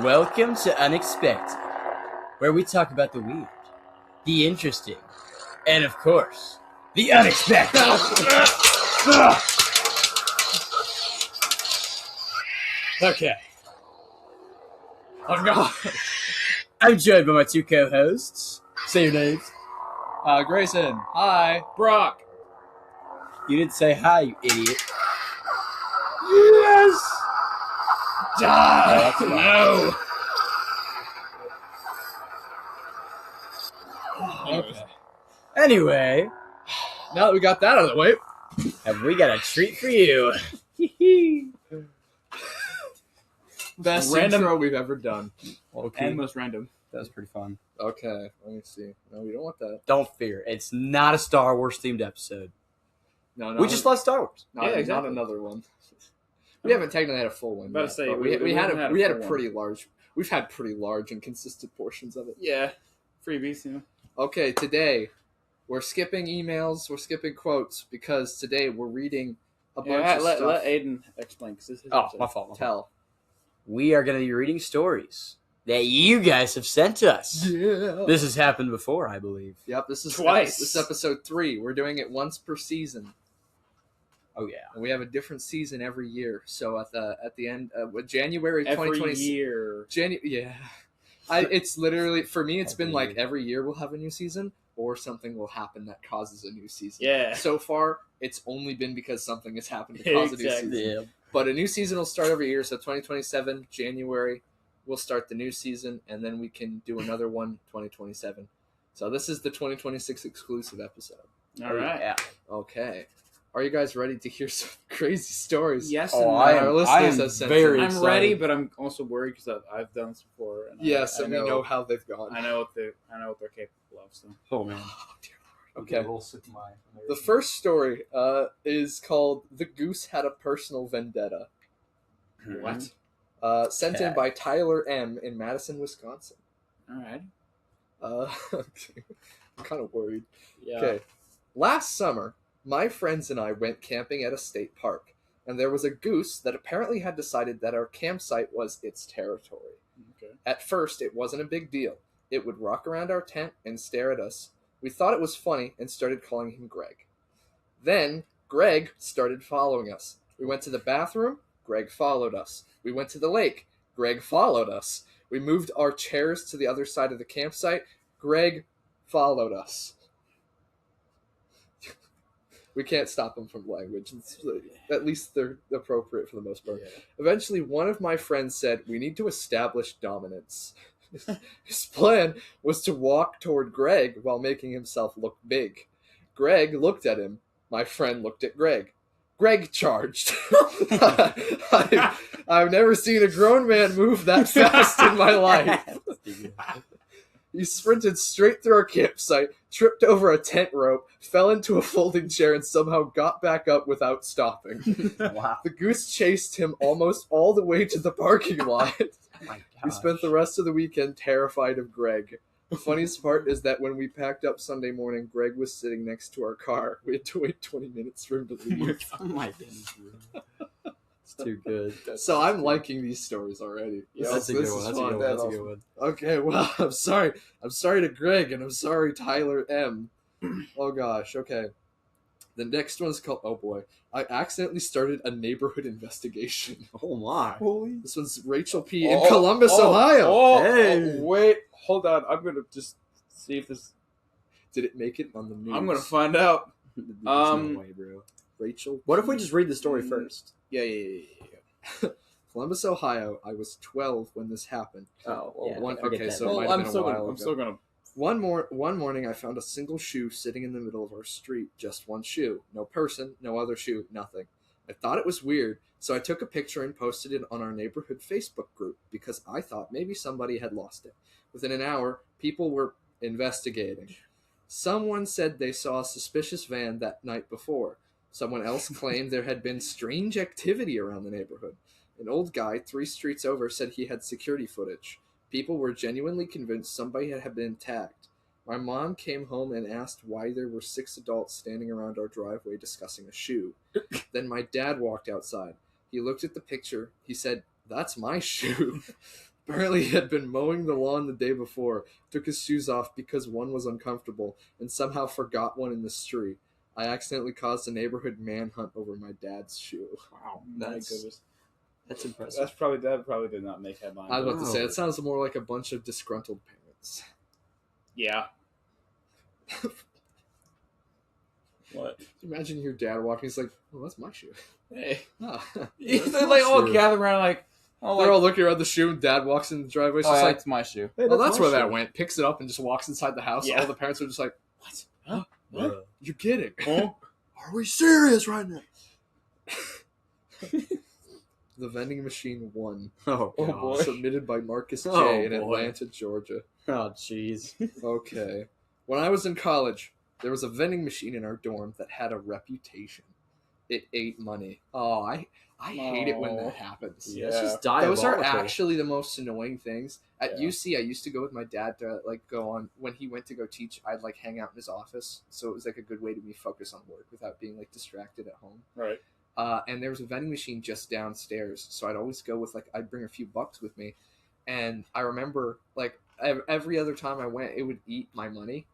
Welcome to Unexpected, where we talk about the weird, the interesting, and of course, the unexpected. Okay. Oh God. I'm joined by my two co-hosts. Say your names. Grayson. Hi. Brock. You didn't say hi, you idiot. Yes! Die! No! Okay. Anyway, Now that we got that out of the way, have we got a treat for you? best Random- intro we've ever done. Okay. And most random. That was pretty fun. Okay, let me see. No, we don't want that. Don't fear. It's not a Star Wars themed episode. No, We just love Star Wars. not, Yeah, exactly. not another one. We haven't technically had a full one. About to yet, say, but we we had haven't a we had a full one. pretty large. We've had pretty large and consistent portions of it. Yeah. Freebies, you know. Okay, today we're skipping emails. We're skipping quotes because today we're reading a bunch of let stuff. Aiden explain. Cause this is Oh, my fault. Tell. We are going to be reading stories that you guys have sent us. Yeah. This has happened before, I believe. Yep. This is Twice. This is episode 3. We're doing it once per season. Oh, yeah. And we have a different season every year. So at the end, with January every 2020, year. yeah, it's literally for me. It's been Every like year. every year we'll have a new season, or something will happen that causes a new season. Yeah. So far, it's only been because something has happened to cause a new Exactly. season. Yeah. But a new season will start every year. So 2027 January, we'll start the new season, and then we can do another one 2027. So this is the 2026 exclusive episode. All right. Yeah. Okay. Are you guys ready to hear some crazy stories? Yes Oh, and no. Our listeners have sent very in. I'm excited. ready, but I'm also worried because I've done this before. And Yes, I and we know how they've gone. I know what they're capable of. So. Oh, man. Oh, dear Lord. Okay. Okay. We'll sip my... The first story is called "The Goose Had a Personal Vendetta." What? Sent in Okay. by Tyler M. in Madison, Wisconsin. All right. Okay. I'm kind of worried. Yeah. Okay. Last summer, my friends and I went camping at a state park, and there was a goose that apparently had decided that our campsite was its territory. Okay. At first, it wasn't a big deal. It would rock around our tent and stare at us. We thought it was funny and started calling him Greg. Then, Greg started following us. We went to the bathroom. Greg followed us. We went to the lake. Greg followed us. We moved our chairs to the other side of the campsite. Greg followed us. We can't stop them from language. At least they're appropriate for the most part. Yeah. Eventually, one of my friends said, "We need to establish dominance." His plan was to walk toward Greg while making himself look big. Greg looked at him. My friend looked at Greg. Greg charged. I've never seen a grown man move that fast in my life. He sprinted straight through our campsite, tripped over a tent rope, fell into a folding chair, and somehow got back up without stopping. Wow. The goose chased him almost all the way to the parking lot. Oh my We spent the rest of the weekend terrified of Greg. The funniest part is that when we packed up Sunday morning, Greg was sitting next to our car. We had to wait 20 minutes for him to leave. Oh my goodness. It's too good. So I'm liking these stories already. Yeah, That's a good one. That's a good one. That's a good one. Okay, well, I'm sorry. I'm sorry to Greg, and I'm sorry, Tyler M. Oh gosh, okay. The next one's called, oh boy, I accidentally started a neighborhood investigation. Oh my. This one's Rachel P. in Columbus, Ohio. Oh, Hey. wait, hold on. I'm gonna just see if this. Did it make it on the news? I'm gonna find out. There's no way, bro. Rachel. What if we just read the story first? Yeah. Columbus, Ohio. I was 12 when this happened. Oh, yeah, one. okay, so it Well, might have I'm been a still while gonna. I'm ago. still gonna. One morning, I found a single shoe sitting in the middle of our street. Just one shoe. No person, no other shoe, nothing. I thought it was weird, So I took a picture and posted it on our neighborhood Facebook group because I thought maybe somebody had lost it. Within an hour, people were investigating. Someone said they saw a suspicious van that night before. Someone else claimed there had been strange activity around the neighborhood. An old guy 3 streets over said he had security footage. People were genuinely convinced somebody had been tagged. My mom came home and asked why there were 6 adults standing around our driveway discussing a shoe. Then my dad walked outside. He looked at the picture. He said, "That's my shoe." Apparently he had been mowing the lawn the day before, took his shoes off because one was uncomfortable, and somehow forgot one in the street. I accidentally caused a neighborhood manhunt over my dad's shoe. Wow, That's impressive. that probably did not make headlines. I was about to say, Wow. it sounds more like a bunch of disgruntled parents. Yeah. What? Imagine your dad walking, he's like, "Oh, that's my shoe." Hey. Ah. That's They're my like all shoe. gathered around like, oh, They're all looking around the shoe, and dad walks in the driveway. It's oh, just yeah, like, that's my shoe. Hey, "Oh, that's my where that shoe. went." Picks it up and just walks inside the house. Yeah. All the parents are just like, "What? Huh? What? Bruh. You're kidding?" Huh? Are we serious right now? The vending machine won. Oh, Oh, God. boy. Submitted by Marcus J. Oh, in boy. Atlanta, Georgia. Oh, jeez. Okay. When I was in college, there was a vending machine in our dorm that had a reputation. It ate money. Oh, I hate it when Oh. that happens. Yeah, it's Yeah. just Those diabolical. are actually the most annoying things. At Yeah. UC, I used to go with my dad to like go on when he went to go teach. I'd like hang out in his office, so it was like a good way to me focus on work without being like distracted at home. Right. And there was a vending machine just downstairs, so I'd always go with like I'd bring a few bucks with me, and I remember like every other time I went, it would eat my money,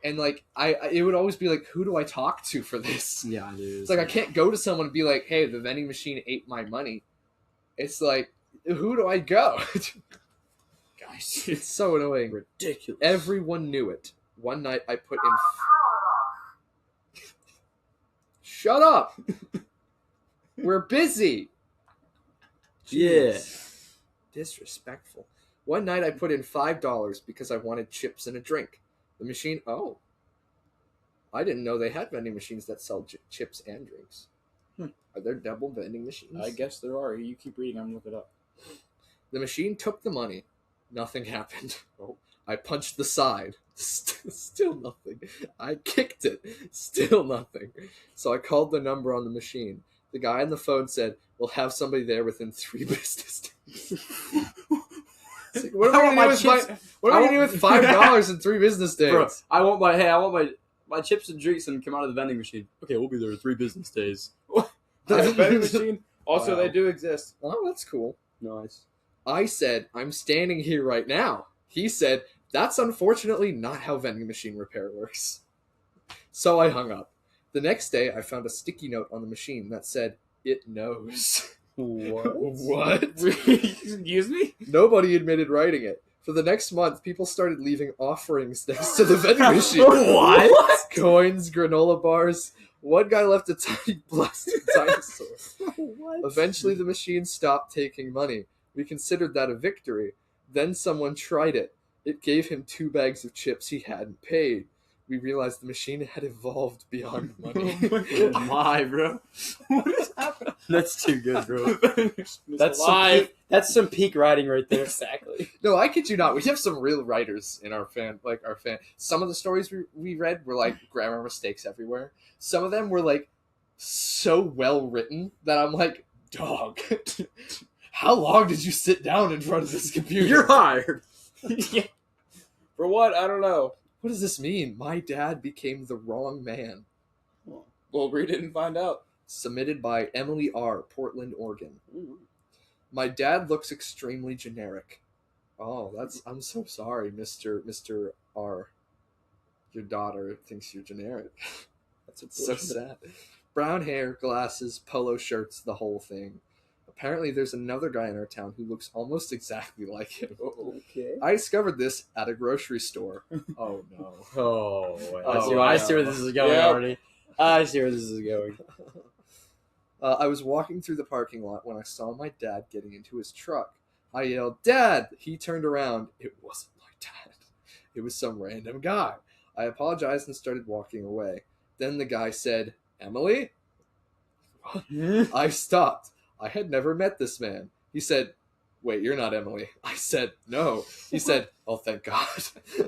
and like it would always be like, who do I talk to for this? Yeah, it is. It's like I can't go to someone and be like, hey, the vending machine ate my money. It's like, who do I go? Guys, It's so annoying. ridiculous. Everyone knew it. One night I put in. Shut up! We're busy. Yeah. Jeez. Disrespectful. One night I put in $5 because I wanted chips and a drink. The machine. Oh. I didn't know they had vending machines that sell chips and drinks. Hmm. Are there double vending machines? I guess there are. You keep reading. I'm looking it up. The machine took the money. Nothing happened. Oh. I punched the side. Still nothing. I kicked it. Still nothing. So I called the number on the machine. The guy on the phone said, "We'll have somebody there within 3 business days." It's like, what am I going to do with $5 in 3 business days? Bro, I want my chips and drinks and come out of the vending machine. Okay, we'll be there in 3 business days. The vending machine. Also, Wow. they do exist. Oh, that's cool. Nice. I said, "I'm standing here right now." He said, "That's unfortunately not how vending machine repair works." So I hung up. The next day, I found a sticky note on the machine that said, "It knows." What? Excuse me? Nobody admitted writing it. For the next month, people started leaving offerings next to the vending machine. What? Coins, granola bars. One guy left a tiny plastic dinosaur. What? Eventually, the machine stopped taking money. We considered that a victory. Then someone tried it. It gave him 2 bags of chips he hadn't paid. We realized the machine had evolved beyond money. Why, bro? What is happening? That's too good, bro. That's That's live. that's some peak writing right there. Exactly. No, I kid you not. We have some real writers in our fan. Some of the stories we read were like grammar mistakes everywhere. Some of them were like so well written that I'm like, dog, how long did you sit down in front of this computer? You're hired. Yeah. For what? I don't know. What does this mean? My dad became the wrong man. We'll read it and find out. Submitted by Emily R., Portland, Oregon. My dad looks extremely generic. Oh, I'm so sorry, Mr. R. Your daughter thinks you're generic. That's so sad. Brown hair, glasses, polo shirts, the whole thing. Apparently there's another guy in our town who looks almost exactly like him. Okay. I discovered this at a grocery store. Oh no. Oh, wait. Oh, I see where this is going Yep. already. I see where this is going. I was walking through the parking lot when I saw my dad getting into his truck. I yelled, "Dad!" He turned around. It wasn't my dad. It was some random guy. I apologized and started walking away. Then the guy said, "Emily?" I stopped. I had never met this man. He said, wait, you're not Emily. I said, no. He said, oh, thank God.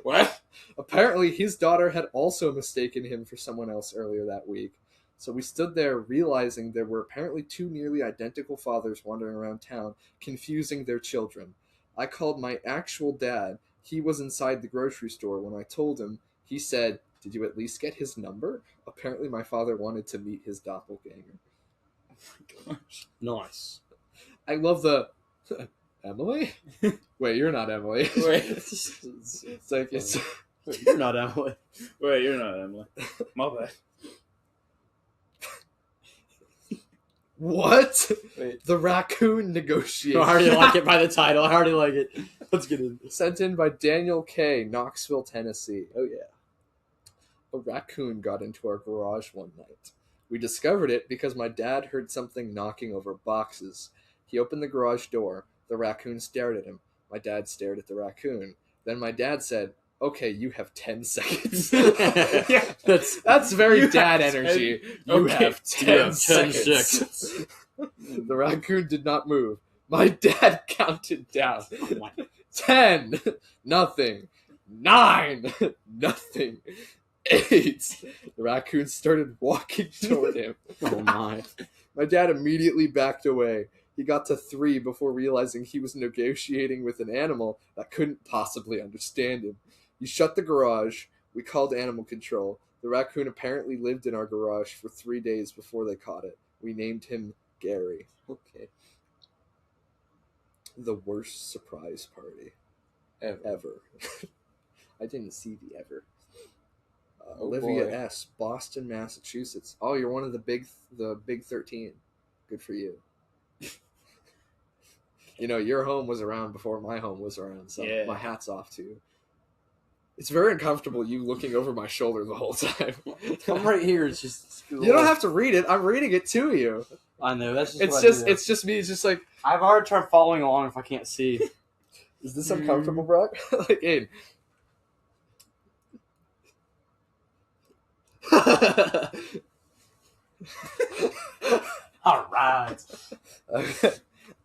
What? Apparently, his daughter had also mistaken him for someone else earlier that week. So we stood there realizing there were apparently two nearly identical fathers wandering around town, confusing their children. I called my actual dad. He was inside the grocery store. When I told him, he said, did you at least get his number? Apparently, my father wanted to meet his doppelganger. Gosh. Nice. I love the... Emily? Wait, you're not Emily. Wait. It's like, it's... Wait, you're not Emily. Wait, you're not Emily. My bad. What? Wait. The raccoon negotiation. I already like it by the title. I already like it. Let's get in. Sent in by Daniel K., Knoxville, Tennessee. Oh, yeah. A raccoon got into our garage one night. We discovered it because my dad heard something knocking over boxes. He opened the garage door. The raccoon stared at him. My dad stared at the raccoon. Then my dad said, okay, you have 10 seconds. Yeah. That's very You dad have energy. 10 You okay. have 10 seconds. The raccoon did not move. My dad counted down. Oh, my. 10, nothing. 9, nothing. 8. The raccoon started walking toward him. Oh, my. My dad immediately backed away. He got to 3 before realizing he was negotiating with an animal that couldn't possibly understand him. He shut the garage. We called animal control. The raccoon apparently lived in our garage for 3 days before they caught it. We named him Gary. Okay. The worst surprise party ever. I didn't see the ever. Olivia boy. S., Boston, Massachusetts. Oh, you're one of the big 13. Good for you. You know, your home was around before my home was around, so Yeah. my hat's off to you. It's very uncomfortable you looking over my shoulder the whole time. I'm right here. It's just. You don't have to read it. I'm reading it to you. I know. That's just. It's what I just do. it's just me. It's just like, I have a hard time following along if I can't see. is this uncomfortable, Brock? Like, Aiden. All right.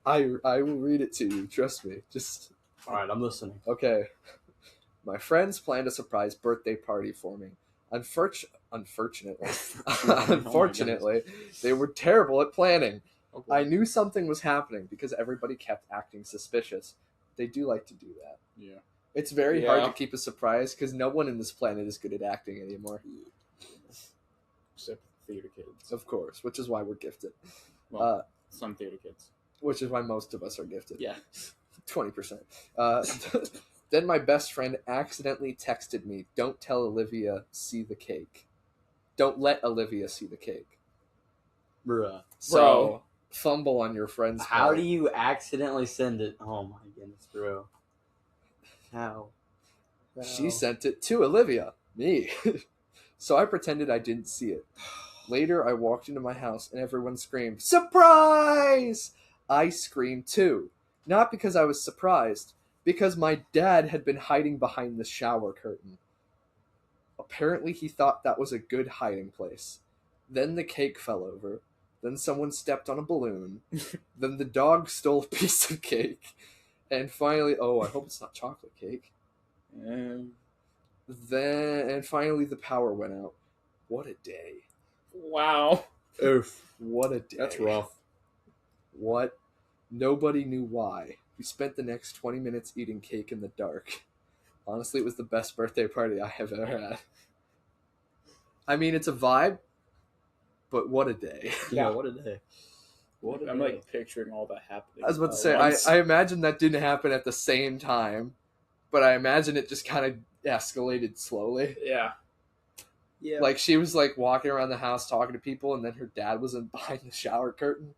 I will read it to you. Trust me. Just All right. I'm listening. okay. My friends planned a surprise birthday party for me. Unfortunately, they were terrible at planning. Okay. I knew something was happening because everybody kept acting suspicious. They do like to do that. Yeah. It's very hard Yeah. to keep a surprise because no one in this planet is good at acting anymore. Except theater kids. Of course, which is why we're gifted. Well, some theater kids. Which is why most of us are gifted. Yeah. 20%. Then my best friend accidentally texted me, don't tell Olivia, see the cake. Don't let Olivia see the cake. Bruh. So, fumble on your friend's How part. do you accidentally send it? Oh my goodness, bro. How? She sent it to Olivia, me. So I pretended I didn't see it. Later, I walked into my house and everyone screamed, surprise! I screamed too. Not because I was surprised, because my dad had been hiding behind the shower curtain. Apparently, he thought that was a good hiding place. Then the cake fell over. Then someone stepped on a balloon. Then the dog stole a piece of cake. And finally, oh, I hope it's not chocolate cake. And finally the power went out. What a day. Wow. Oof. What a day. That's rough. What? Nobody knew why. We spent the next 20 minutes eating cake in the dark. Honestly, it was the best birthday party I have ever had. I mean, it's a vibe, but what a day. Yeah, what a day. I'm like picturing all that happening. I was about to all say, at once. I imagine that didn't happen at the same time, but I imagine it just kind of escalated slowly. Yeah. Yeah. Like, she was, like, walking around the house talking to people, and then her dad was in behind the shower curtain.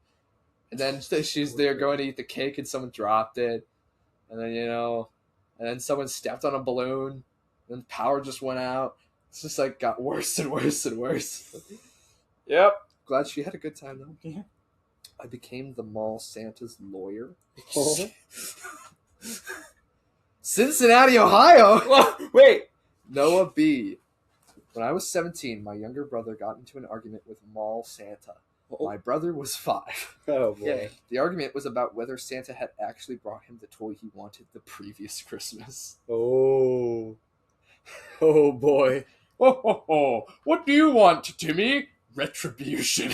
And then she's there going to eat the cake, and someone dropped it. And then, and then someone stepped on a balloon, and then the power just went out. It's just, like, got worse and worse and worse. Yep. Glad she had a good time, though. Yeah. I became the mall Santa's lawyer. Cincinnati, Ohio! Well, wait. Noah B. When I was 17, my younger brother got into an argument with Mall Santa. My brother was 5. Oh boy. Yeah. The argument was about whether Santa had actually brought him the toy he wanted the previous Christmas. Oh. Oh boy. Ho ho ho! What do you want, Timmy? Retribution.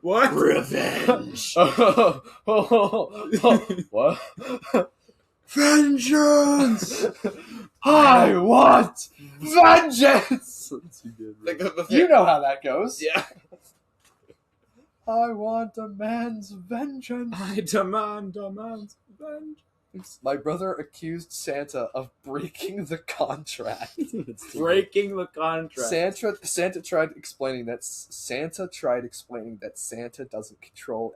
What? Revenge. What? Vengeance. I want vengeance! Too good, bro. Think of the You know how that goes. Yeah. I want a man's vengeance. I demand a man's vengeance. My brother accused Santa of breaking the contract. It's too Breaking the contract. Santa tried explaining that Santa doesn't control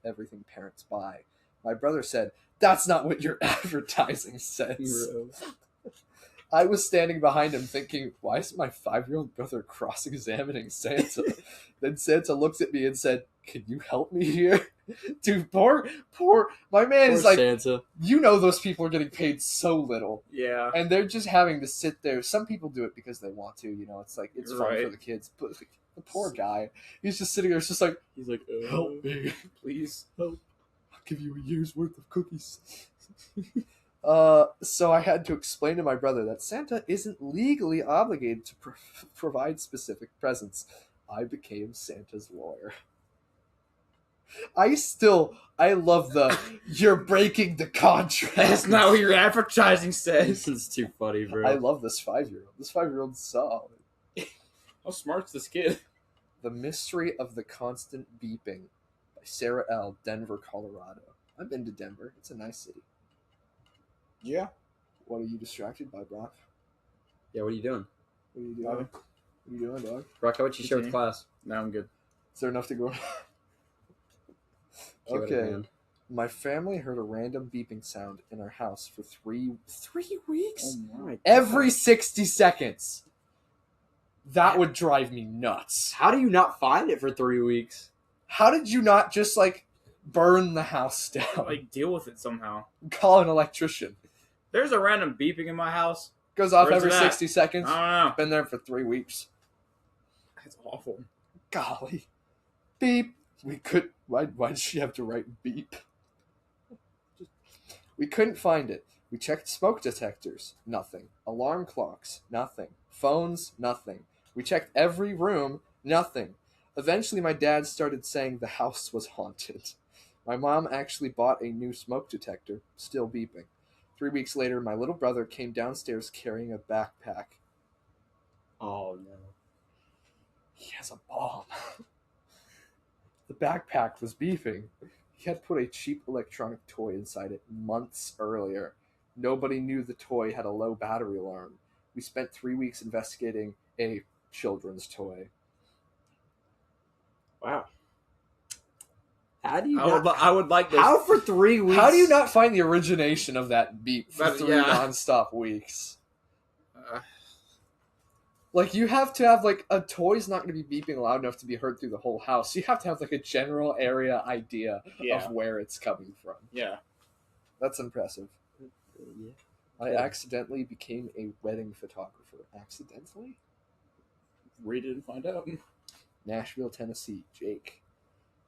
everything parents buy. My brother said, "That's not what your advertising says." good, bro. I was standing behind him thinking, why is my 5-year-old brother cross-examining Santa? Then Santa looked at me and said, "Can you help me here?" Dude, poor, my man Poor is like, Santa. you know those people are getting paid so little. Yeah. And they're just having to sit there. Some people do it because they want to, it's like, it's fun for Right. the kids. But the poor guy, he's just sitting there, it's just like, He's like, help me. Please help. I'll give you a year's worth of cookies. So I had to explain to my brother that Santa isn't legally obligated to provide specific presents. I became Santa's lawyer. I love the, you're breaking the contract. That's not what your advertising says. This is too funny, bro. I love this 5-year-old. This 5-year-old's solid. How smart's this kid? The Mystery of the Constant Beeping by Sarah L., Denver, Colorado. I've been to Denver. It's a nice city. Yeah. What are you distracted by, Brock? Yeah, what are you doing? What are you doing? What are you doing, dog? Brock, how about you share with Continue. class? No, I'm good. Is there enough to go? Keep it in Okay. hand. My family heard a random beeping sound in our house for 3 weeks? my Every 60 seconds. That would drive me nuts. How do you not find it for 3 weeks? How did you not just, burn the house down? Like, deal with it somehow. Call an electrician. There's a random beeping in my house. Goes off Where's every it at? 60 seconds. I don't know. Been there for 3 weeks. That's awful. Golly. Beep. Why did she have to write beep? We couldn't find it. We checked smoke detectors. Nothing. Alarm clocks. Nothing. Phones. Nothing. We checked every room. Nothing. Eventually, my dad started saying the house was haunted. My mom actually bought a new smoke detector. Still beeping. 3 weeks later, my little brother came downstairs carrying a backpack. Oh, no. He has a bomb. The backpack was beeping. He had put a cheap electronic toy inside it months earlier. Nobody knew the toy had a low battery alarm. We spent 3 weeks investigating a children's toy. Wow. How do you I would like this. How for 3 weeks? How do you not find the origination of that beep for But, 3 yeah. non-stop weeks? Uh, You have to have, a toy's not going to be beeping loud enough to be heard through the whole house. You have to have, a general area idea yeah. of where it's coming from. Yeah. That's impressive. Yeah. I Yeah. accidentally became a wedding photographer. Accidentally? Read it and find out. Nashville, Tennessee. Jake.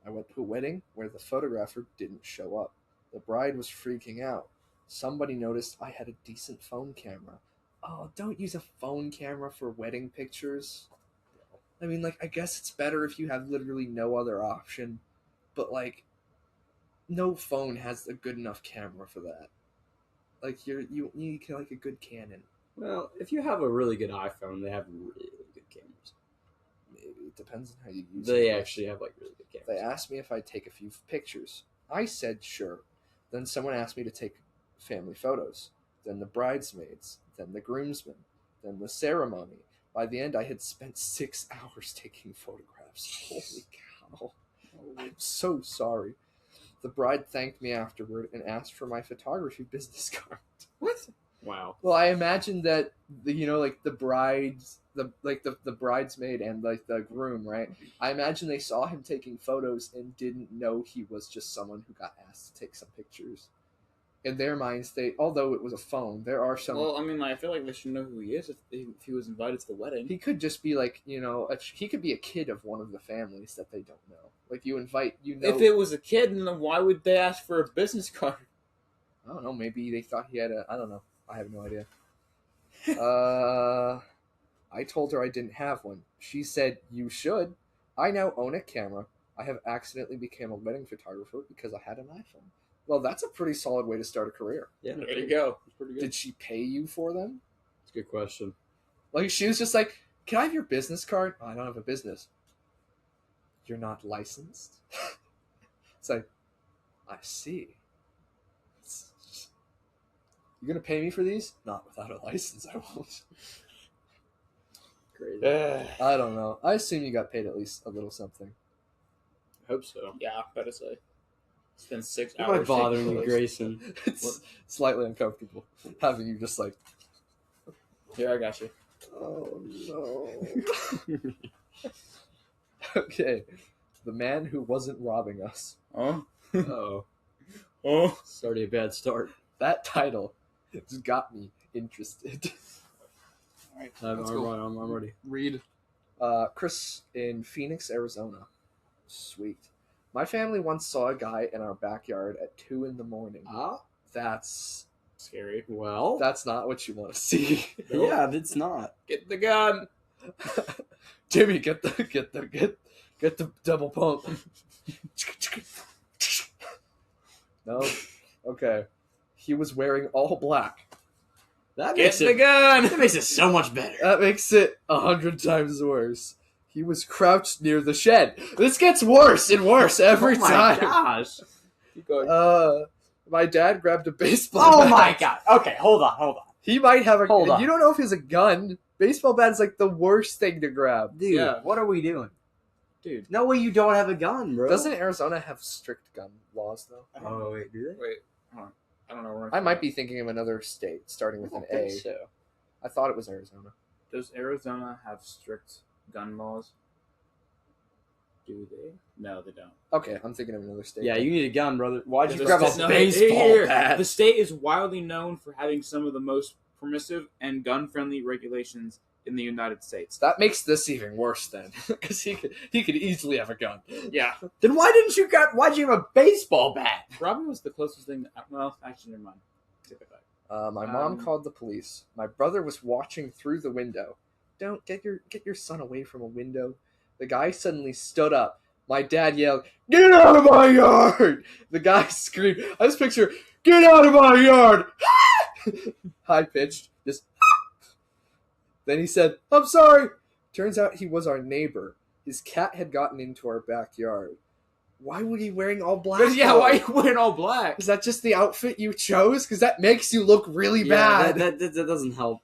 I went to a wedding where the photographer didn't show up. The bride was freaking out. Somebody noticed I had a decent phone camera. Oh, don't use a phone camera for wedding pictures. I mean, I guess it's better if you have literally no other option. But, no phone has a good enough camera for that. You need, a good Canon. Well, if you have a really good iPhone, they have really good cameras. Maybe. It depends on how you use it. They actually have really good They cameras. asked me if I'd take a few pictures. I said sure. Then someone asked me to take family photos. Then the bridesmaids. Then the groomsmen. Then the ceremony. By the end, I had spent 6 hours taking photographs. Holy cow. I'm so sorry. The bride thanked me afterward and asked for my photography business card. What? Wow. Well, I imagine that the brides, the bridesmaid and the groom, right? I imagine they saw him taking photos and didn't know he was just someone who got asked to take some pictures. in their minds, although it was a phone, there are some. Well, I mean, like, I feel like they should know who he is if he was invited to the wedding. He could just be like, he could be a kid of one of the families that they don't know. Like you invite, If it was a kid, then why would they ask for a business card? I don't know. Maybe they thought he had I don't know. I have no idea. I told her I didn't have one. She said, "You should." I now own a camera. I have accidentally become a wedding photographer because I had an iPhone. Well, that's a pretty solid way to start a career. Yeah, There you go. It's pretty good. Did she pay you for them? It's a good question. Like, she was just like, "Can I have your business card?" "Oh, I don't have a business." "You're not licensed?" It's like, I see. You gonna pay me for these? Not without a license, I won't. Crazy. I don't know. I assume you got paid at least a little something. I hope so. Yeah, better say. Spend 6 Am I hours. bothering taking you, photos. Grayson? It's slightly uncomfortable having you just like, Here, I got you. oh no. Okay. The man who wasn't robbing us. Oh, Oh, oh. starting a bad start. That title has got me interested. All right, I'm let's go. ready. Read. Chris in Phoenix, Arizona. Sweet. My family once saw a guy in our backyard at 2 a.m. Ah, That's Scary. well. not what you want to see. Yeah, it's not. Get the gun. Jimmy, get the double pump. No. Okay. He was wearing all black. That Get makes the it. gun. That makes it so much better. That makes it 100 times worse. He was crouched near the shed. This gets worse and worse every oh my time. gosh. Keep going. My dad grabbed a baseball Oh bat. my god. Okay, hold on. He might have a Hold on. You don't know if he has a gun. Baseball bat's like the worst thing to grab. Dude, Yeah. what are we doing? Dude. No way you don't have a gun, bro. Doesn't Arizona have strict gun laws though? Oh, wait, do they? Wait, hold on. I don't know where I might be thinking of another state starting with an A. So. I thought it was Arizona. Does Arizona have strict gun laws? Do they? No, they don't. Okay, I'm thinking of another state. Yeah, you need a gun, brother. Why'd you The grab sta- a no, baseball here. bat? The state is widely known for having some of the most permissive and gun-friendly regulations in the United States. That makes this even worse then, because he could easily have a gun. Yeah, Then why'd you have a baseball bat? robbing was the closest thing. Well, actually, never mind. Take it back. My mom called the police. My brother was watching through the window. Don't get your son away from a window. The guy suddenly stood up. My dad yelled, "Get out of my yard!" The guy screamed. I just picture, "Get out of my yard!" High pitched, just. Then he said, "I'm sorry." Turns out he was our neighbor. His cat had gotten into our backyard. Why would he wearing all black? But yeah, though? why are you wearing all black? Is that just the outfit you chose? Because that makes you look really Yeah, bad. that doesn't help.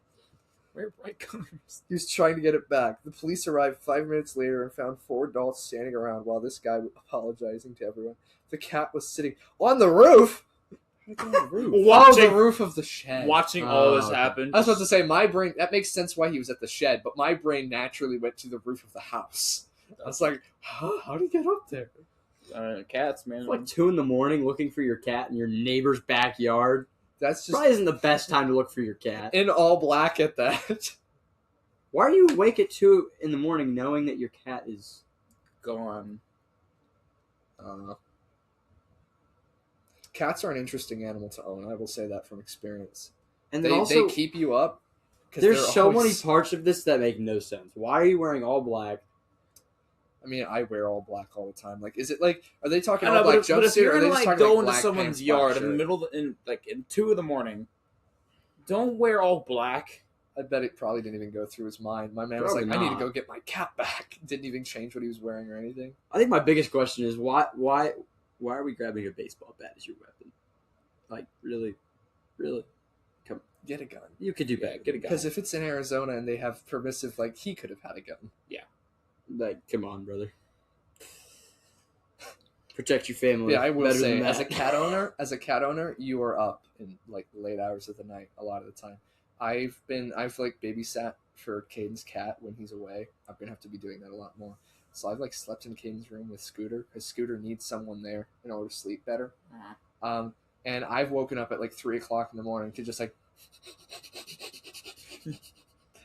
Wear bright colors. He was trying to get it back. The police arrived 5 minutes later and found 4 adults standing around while this guy was apologizing to everyone. The cat was sitting on the roof. On the Watching, roof of the shed. watching all this okay. happen. I was about to say, my brain, that makes sense why he was at the shed, but my brain naturally went to the roof of the house. I was like, huh? How did he get up there? Cats, man. It's like 2 a.m. looking for your cat in your neighbor's backyard. That's just Probably isn't the best time to look for your cat. in all black at that. Why are you awake at 2 a.m. knowing that your cat is... gone. Cats are an interesting animal to own. I will say that from experience. And They, then also, they keep you up. 'cause there's they're so many always- parts of this that make no sense. Why are you wearing all black? I mean, I wear all black all the time. Like, is it like, are they talking I all know, black but if jumpsuit, or you're are they gonna just like talking go like into black someone's pants, black yard in the shirt? middle, in 2 a.m, don't wear all black. I bet it probably didn't even go through his mind. My man was Probably like, I need to not. go get my cat back. Didn't even change what he was wearing or anything. I think my biggest question is why are we grabbing a baseball bat as your weapon? Like, really? Get a gun. You could do better. Get a gun. Because if it's in Arizona and they have permissive, like, he could have had a gun. Like, come on, brother. Protect your family. Yeah, I will better say, than as that. a cat owner, you are up in like late hours of the night a lot of the time. I've like babysat for Caden's cat when he's away. I'm gonna have to be doing that a lot more. So I've like slept in Caden's room with Scooter because Scooter needs someone there in order to sleep better. Uh-huh. And I've woken up at like 3 o'clock in the morning to just like,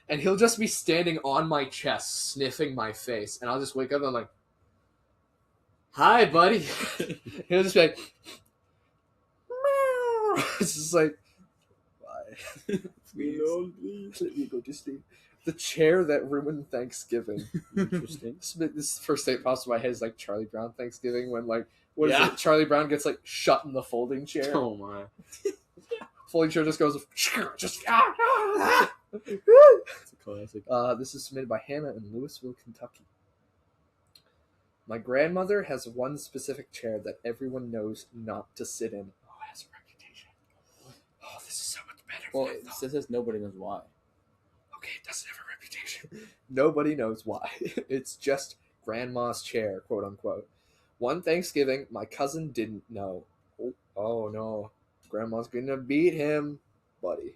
and he'll just be standing on my chest, sniffing my face, and I'll just wake up and I'm like, "Hi, buddy." He'll just be like, "Meow." It's just like, why? Please, let me go to sleep. The chair that ruined Thanksgiving. Interesting. This first thing that pops in my head is like Charlie Brown Thanksgiving when like what is Yeah. it? Charlie Brown gets like shut in the folding chair. Oh my. Folding chair just goes just. It's a classic. This is submitted by Hannah in Louisville, Kentucky. My grandmother has one specific chair that everyone knows not to sit in. Oh, it has a reputation. Oh, this is so much better. Well, than I it thought. says nobody knows why. Okay, it doesn't have a reputation. Nobody knows why. It's just grandma's chair, quote unquote. One Thanksgiving, my cousin didn't know. Oh no. Grandma's gonna beat him, buddy.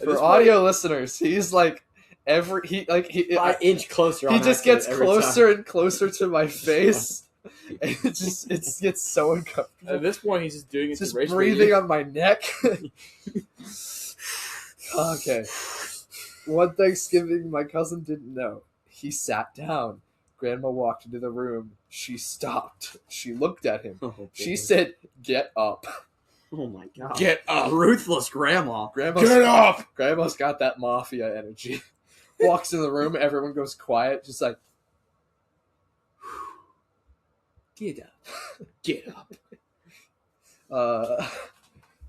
For audio listeners, he's like he An inch closer. he on just accident gets every closer time. and closer to my face. And it gets so uncomfortable. At this point, he's just doing it It's just to race breathing on my neck. Okay. One Thanksgiving, my cousin didn't know. He sat down. Grandma walked into the room. She stopped. She looked at him. Oh, She boy. said, "Get up." "Oh my god, Get up! ruthless grandma." Grandma's got that mafia energy. Walks in the room, everyone goes quiet, just like, Get up. Get up!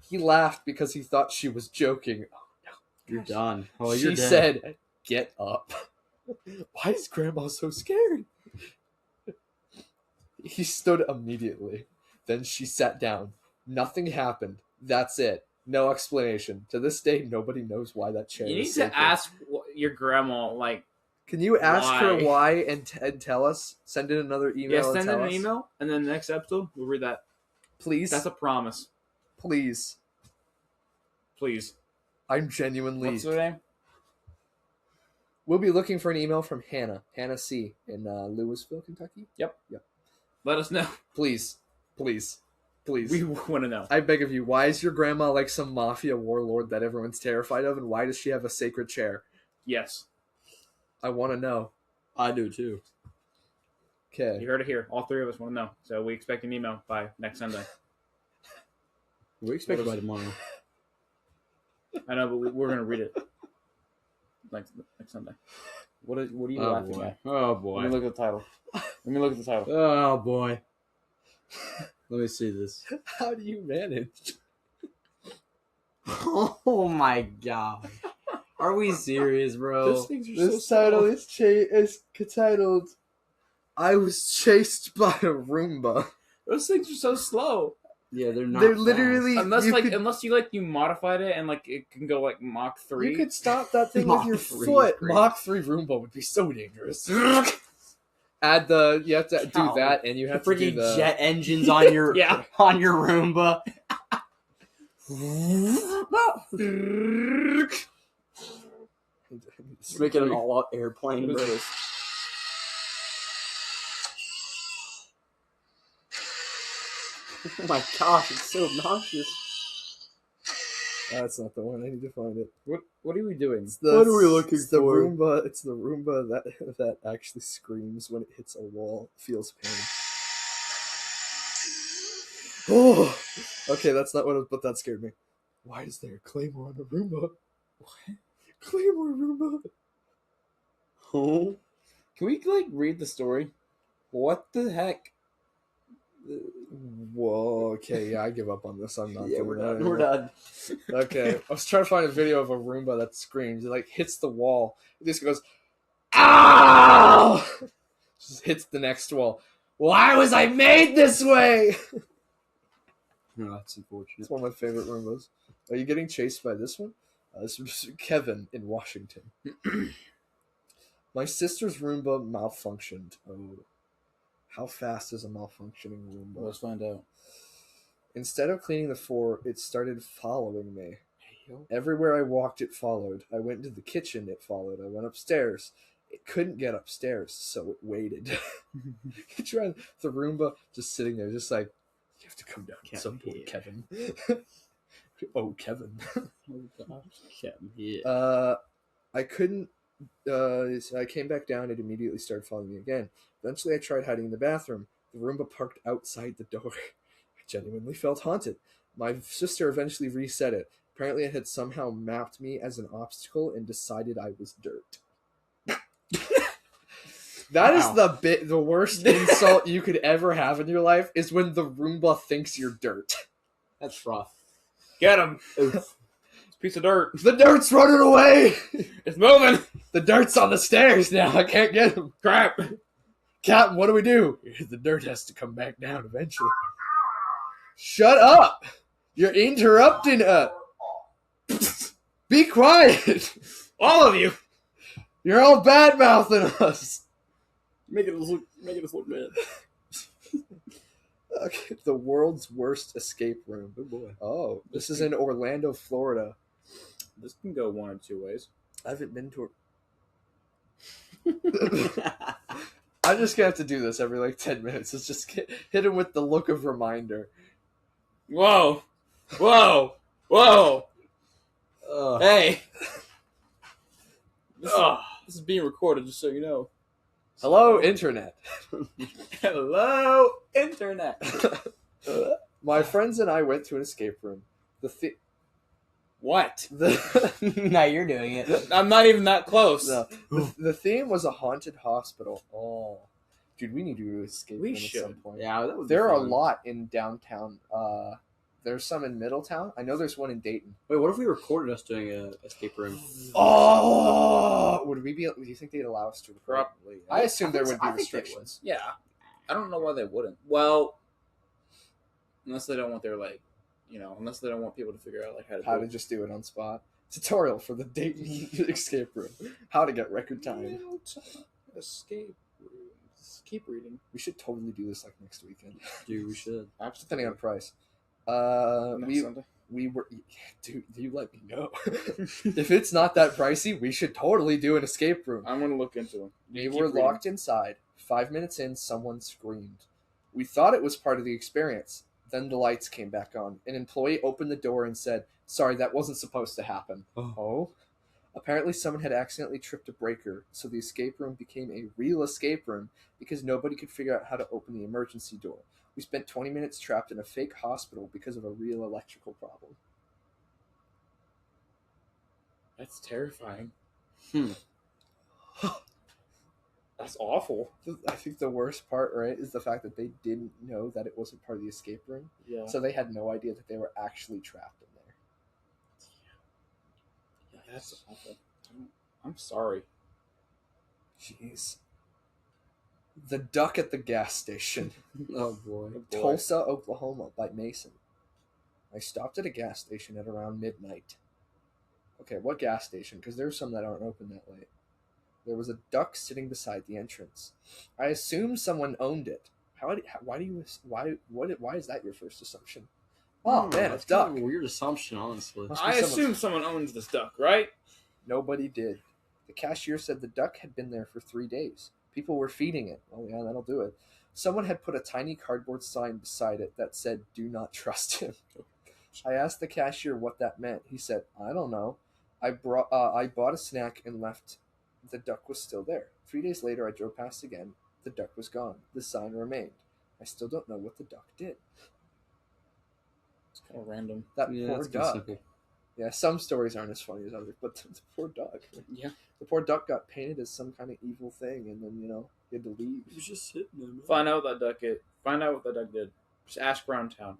he laughed because he thought she was joking. You're done. Oh, She you're dead. said, "Get up." Why is Grandma so scared? He stood immediately. Then she sat down. Nothing happened. That's it. No explanation. To this day, nobody knows why that chair You need is to sacred. ask your grandma, like, Can you ask her why. why and tell us? Send in another email. yeah, and send in tell an us. email, and then the next episode we'll read that. Please. That's a promise. Please. Please. I'm genuinely. What's her name? We'll be looking for an email from Hannah C. in Louisville, Kentucky. Let us know. Please. Please. Please. We want to know. I beg of you, why is your grandma like some mafia warlord that everyone's terrified of, and why does she have a sacred chair? Yes, I want to know. I do too. Okay. you heard it here. All three of us want to know. So we expect an email by next Sunday. We expect it by tomorrow. I know, but we're gonna read it next Sunday. What are you Oh laughing boy. at? Oh Let boy. me look at the title. Let me look at the title. Oh boy. Let me see this. How do you manage? Oh my god. Are we serious, bro? Those things are This so title small. is titled "I was chased by a Roomba." Those things are so slow. Yeah, they're not. They're fast. literally Unless you like could, unless you modified it and like it can go like Mach 3. you could stop that thing with Mach your 3 is foot. great. Mach 3 Roomba would be so dangerous. Add the you have to do Ow. that, and you have to do freaking the jet engines on your Yeah. on your Roomba. Just make it an all-out airplane, What is bro. this? Oh my gosh, it's so obnoxious. That's not the one. I need to find it. What are we doing? It's the, What are we looking it's the for? Roomba. It's the Roomba that actually screams when it hits a wall. Feels pain. Oh, okay. That's not what. But that scared me. Why is there a claymore on a Roomba? What? Claymore Roomba. Oh, Can we like read the story? What the heck? Whoa. Okay. Yeah, I give up on this. I'm not. yeah, doing we're that done. anymore. We're done. Okay. I was trying to find a video of a Roomba that screams. It like hits the wall. It just goes, "Ow!" Just hits the next wall. Why was I made this way? Oh, that's unfortunate. It's one of my favorite Roombas. Are you getting chased by this one? This is Kevin in Washington. My sister's Roomba malfunctioned. Oh. How fast is a malfunctioning Roomba? Let's find out. Instead of cleaning the floor, it started following me. Everywhere I walked, it followed. I went into the kitchen, it followed. I went upstairs. It couldn't get upstairs, so it waited. You try the Roomba just sitting there, just like, you have to come down Can't at some point, hear. Kevin. Oh, Kevin. Oh gosh, Kevin here. I couldn't. So I came back down. It immediately started following me again. Eventually, I tried hiding in the bathroom. The Roomba parked outside the door. I genuinely felt haunted. My sister eventually reset it. Apparently, it had somehow mapped me as an obstacle and decided I was dirt. That is Wow. the worst insult you could ever have in your life is when the Roomba thinks you're dirt. That's rough. Get him. Oof. It's a piece of dirt. The dirt's running away. It's moving. The dirt's on the stairs now. I can't get him. Crap. Captain, what do we do? The dirt has to come back down eventually. Shut up! You're interrupting us. Be quiet. All of you. You're all bad mouthing us. Making us look bad. Okay, the world's worst escape room. Oh boy. Oh, this is in Orlando, Florida. This can go one of two ways. I haven't been to. I'm just gonna have to do this every like 10 minutes. It's just hit him with the look of reminder. Whoa. Whoa. Whoa. Ugh. Hey. Ugh. This is being recorded, just so you know. Hello, internet. Hello, internet. My friends and I went to an escape room. What? Now you're doing it. I'm not even that close. No, the theme was a haunted hospital. Oh, dude, we need to do an escape We room at some should. point. Yeah, that would be There are a fun. lot in downtown. There's some in Middletown. I know there's one in Dayton. Wait, what if we recorded us doing an escape room? Oh, would we be? Do you think they'd allow us to record? Probably. I assume there would be I think they restrictions. Yeah. I don't know why they wouldn't. Well, unless they don't want their unless they don't want people to figure out how to How do to it. just do it on spot. Tutorial for the Dayton escape room. How to get record time. Escape rooms. Keep reading. We should totally do this like next weekend, Dude, we should. depending on price. Next Sunday. We were, dude. You let me know. If it's not that pricey, we should totally do an escape room. I'm gonna look into them. We were locked inside. 5 minutes in, someone screamed. We thought it was part of the experience. Then the lights came back on. An employee opened the door and said, "Sorry, that wasn't supposed to happen." Oh? Apparently someone had accidentally tripped a breaker, so the escape room became a real escape room because nobody could figure out how to open the emergency door. We spent 20 minutes trapped in a fake hospital because of a real electrical problem. That's terrifying. Hmm. That's awful. I think the worst part, right, is the fact that they didn't know that it wasn't part of the escape room. Yeah. So they had no idea that they were actually trapped in there. That's awful. I'm sorry. Jeez. The Duck at the Gas Station. Oh boy. Tulsa, Oklahoma, by Mason. I stopped at a gas station at around midnight. Okay, what gas station? Because there's some that aren't open that late. There was a duck sitting beside the entrance. I assumed someone owned it. Why is that your first assumption? Oh man, that's a duck. kind of a weird assumption, honestly. Must be I someone- assume someone owns this duck, right? Nobody did. The cashier said the duck had been there for 3 days. People were feeding it. Oh yeah, that'll do it. Someone had put a tiny cardboard sign beside it that said, "Do not trust him." I asked the cashier what that meant. He said, "I don't know. I bought a snack and left. The duck was still there. 3 days later, I drove past again. The duck was gone. The sign remained. I still don't know what the duck did." It's kind of random. That Yeah, poor that's kinda duck. simple. Yeah, some stories aren't as funny as others, but the poor duck. Yeah. The poor duck got painted as some kind of evil thing, and then, he had to leave. He was just sitting there, man. Find out what that duck is. Find out what that duck did. Just ask around town.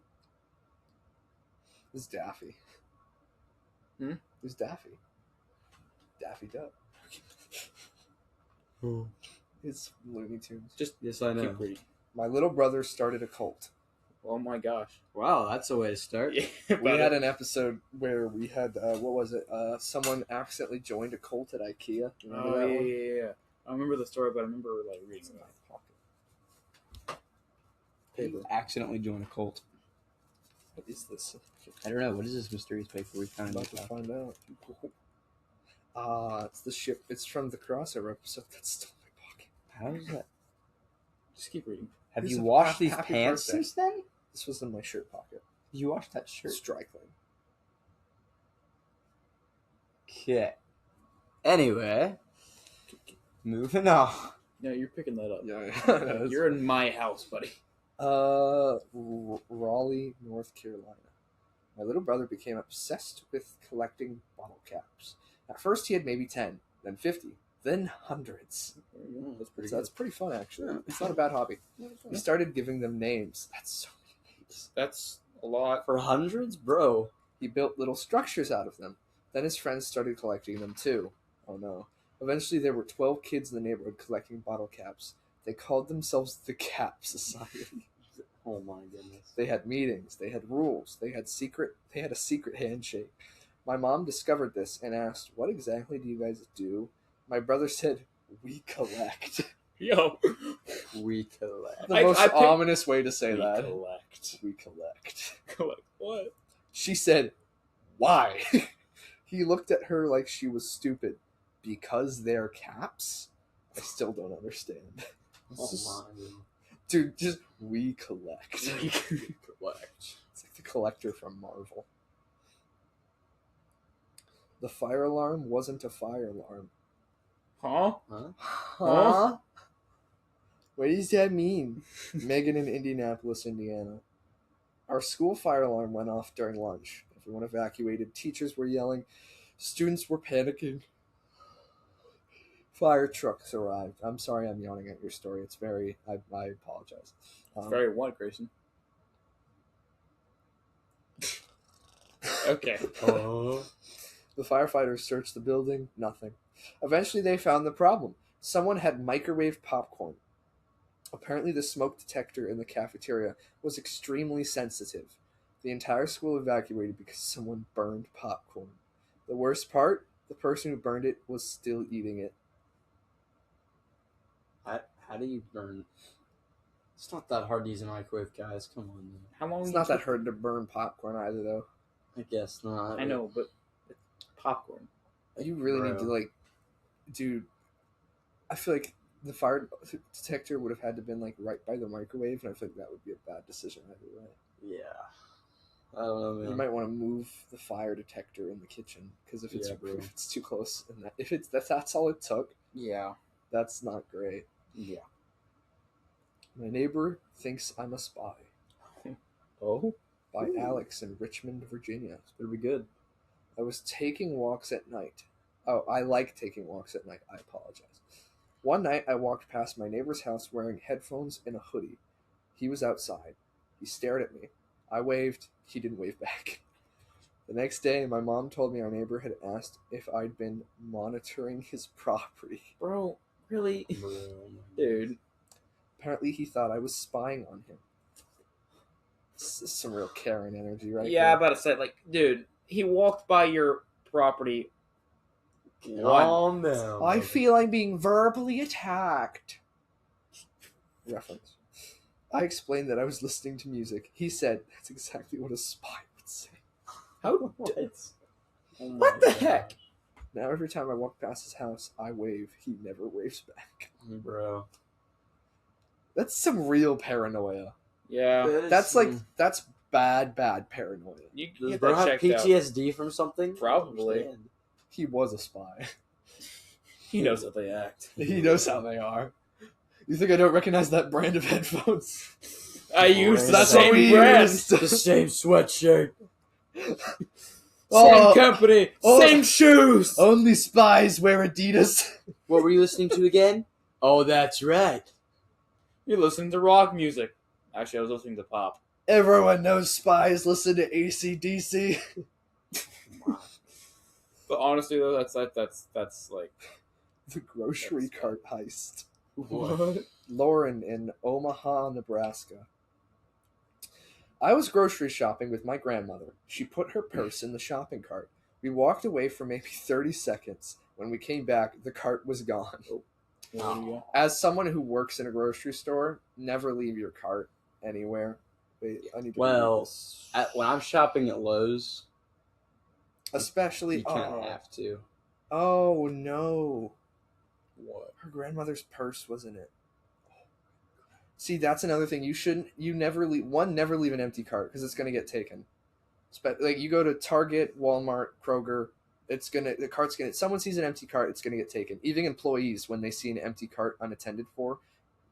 This is Daffy. Hmm? This is Daffy. Daffy Duck. Oh. It's Looney Tunes. Just Yes, I know. keep reading. My little brother started a cult. Oh my gosh. Wow, that's a way to start. Yeah, We about had it. an episode where we had, what was it? Someone accidentally joined a cult at IKEA. Remember Oh that yeah, one? yeah. I remember the story, but I remember reading It's in about my pocket. Paper. Accidentally joined a cult. What is this? I don't know. What is this mysterious paper we I'm found? about to find out. It's the ship. It's from the crossover episode that's still in my pocket. How is that? Just keep reading. Have Here's you a washed these happy pants birthday. since then? This was in my shirt pocket. You washed that shirt? It's dry clean. Okay. Anyway, moving on. No, you're picking that up. Yeah. You're in my house, buddy. Raleigh, North Carolina. My little brother became obsessed with collecting bottle caps. At first, he had maybe 10, then 50, then hundreds. That's pretty So good. that's pretty fun, actually. It's not a bad hobby. He started giving them names. That's so many names. That's a lot. For hundreds, bro. He built little structures out of them. Then his friends started collecting them too. Oh no. Eventually, there were 12 kids in the neighborhood collecting bottle caps. They called themselves the Cap Society. Oh my goodness. They had meetings. They had rules. They had a secret handshake. My mom discovered this and asked, "What exactly do you guys do?" My brother said, "We collect." Yo. We collect. The I most picked- ominous way to say We that. collect. We collect. Collect what? She said, "Why?" He looked at her like she was stupid. Because they're caps? I still don't understand. Oh my goodness. Dude, just we collect. We collect. It's like the collector from Marvel. The fire alarm wasn't a fire alarm. Huh? Huh? What does that mean? Megan in Indianapolis, Indiana. Our school fire alarm went off during lunch. Everyone evacuated. Teachers were yelling. Students were panicking. Fire trucks arrived. I'm sorry I'm yawning at your story. It's very... I apologize. It's very what, Grayson? Okay. The firefighters searched the building. Nothing. Eventually they found the problem. Someone had microwave popcorn. Apparently the smoke detector in the cafeteria was extremely sensitive. The entire school evacuated because someone burned popcorn. The worst part? The person who burned it was still eating it. How do you burn? It's not that hard to use a microwave, guys. Come on, man. How long? It's not that hard to burn popcorn either, though. I guess not. I know, but it's popcorn. You really need to, Bro. like... Dude, I feel like the fire detector would have had to been, like, right by the microwave, and I feel like that would be a bad decision either way. Yeah. I don't know, man. You might want to move the fire detector in the kitchen, because if Yeah, bro. if it's too close, and that's all it took, Yeah. that's not great. Yeah. My neighbor thinks I'm a spy. Oh, By Ooh. Alex in Richmond, Virginia. it's gonna be good. I was taking walks at night. Oh, I like taking walks at night. I apologize. One night, I walked past my neighbor's house wearing headphones and a hoodie. He was outside. He stared at me. I waved. He didn't wave back. The next day, my mom told me our neighbor had asked if I'd been monitoring his property. Bro, really? Bro, Dude. Apparently, he thought I was spying on him. This is some real Karen energy, right? Yeah, I'm about to say, like, dude, he walked by your property. Calm down. I feel I'm being verbally attacked. Reference. I explained that I was listening to music. He said, "That's exactly what a spy would say." How? What? Oh my What the God. heck? Now every time I walk past his house, I wave. He never waves back. Bro. That's some real paranoia. Yeah. That's bad paranoia. You Does get bro that have checked out. PTSD from something? Probably. I don't understand. He was a spy. He knows how they act. He knows how they are. You think I don't recognize that brand of headphones? I use the That's what we same brand. used. The same sweatshirt. Oh. Same company. Oh. Same shoes. Only spies wear Adidas. What were you listening to again? Oh, that's right. You're listening to rock music. Actually, I was listening to pop. Everyone knows spies listen to AC/DC. But honestly, though, that's like The grocery That's- cart heist. what? Lauren in Omaha, Nebraska. I was grocery shopping with my grandmother. She put her purse in the shopping cart. We walked away for maybe 30 seconds. When we came back, the cart was gone. There you go. As someone who works in a grocery store, never leave your cart anywhere. Wait, I need to read Well, this. when I'm shopping at Lowe's, Especially, you kind of have to. oh no. What? Her grandmother's purse was in it. See, that's another thing. You never leave an empty cart because it's gonna get taken. Like you go to Target, Walmart, Kroger, the cart's gonna. Someone sees an empty cart, it's gonna get taken. Even employees, when they see an empty cart unattended for,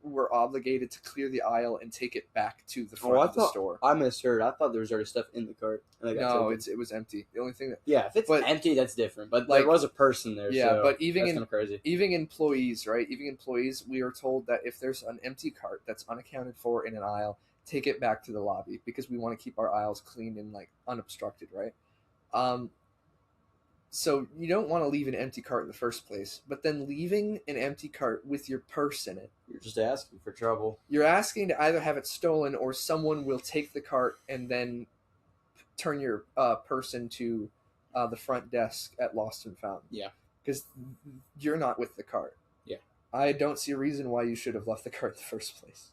we're obligated to clear the aisle and take it back to the front of the store. I misheard. I thought there was already stuff in the cart. And No, it was empty. The only thing that if it's empty, that's different. But like, there was a person there. Yeah, so but even that's kind of crazy. Even employees, right? Even employees, we are told that if there's an empty cart that's unaccounted for in an aisle, take it back to the lobby because we want to keep our aisles clean and like unobstructed, right? So you don't want to leave an empty cart in the first place, but then leaving an empty cart with your purse in it. You're just asking for trouble. You're asking to either have it stolen or someone will take the cart and then turn your purse into the front desk at Lost and Found. Yeah. Because you're not with the cart. Yeah. I don't see a reason why you should have left the cart in the first place.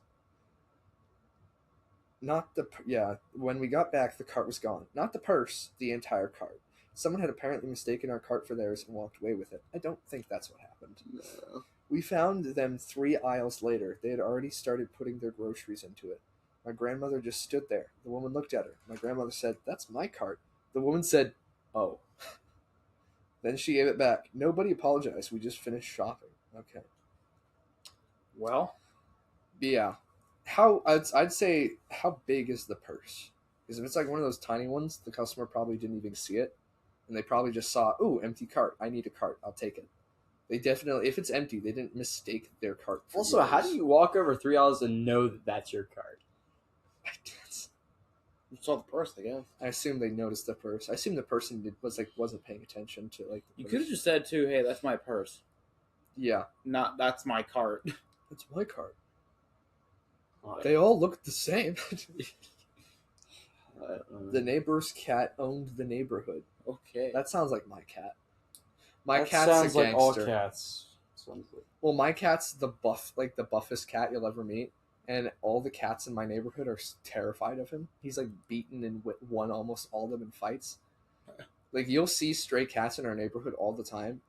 When we got back, the cart was gone. Not the purse, the entire cart. Someone had apparently mistaken our cart for theirs and walked away with it. I don't think that's what happened. No. We found them 3 aisles later. They had already started putting their groceries into it. My grandmother just stood there. The woman looked at her. My grandmother said, "That's my cart." The woman said, "Oh." Then she gave it back. Nobody apologized. We just finished shopping. Okay. Well, Yeah. I'd say, how big is the purse? Because if it's like one of those tiny ones, the customer probably didn't even see it. And they probably just saw, "Ooh, empty cart. I need a cart. I'll take it." They definitely, if it's empty, they didn't mistake their cart for Also, yours. how do you walk over 3 aisles and know that that's your cart? you saw the purse, I guess. I assume they noticed the purse. I assume the person wasn't paying attention to like. The You purse. could have just said too, "Hey, that's my purse." Yeah, Not that's my cart. it's my cart. They all looked the same. The neighbor's cat owned the neighborhood. Okay. That sounds like my cat. My That cat's sounds a like all gangster. cats. Sounds like. Well, my cat's the buffest cat you'll ever meet, and all the cats in my neighborhood are terrified of him. He's like beaten and won almost all of them in fights. Like you'll see stray cats in our neighborhood all the time,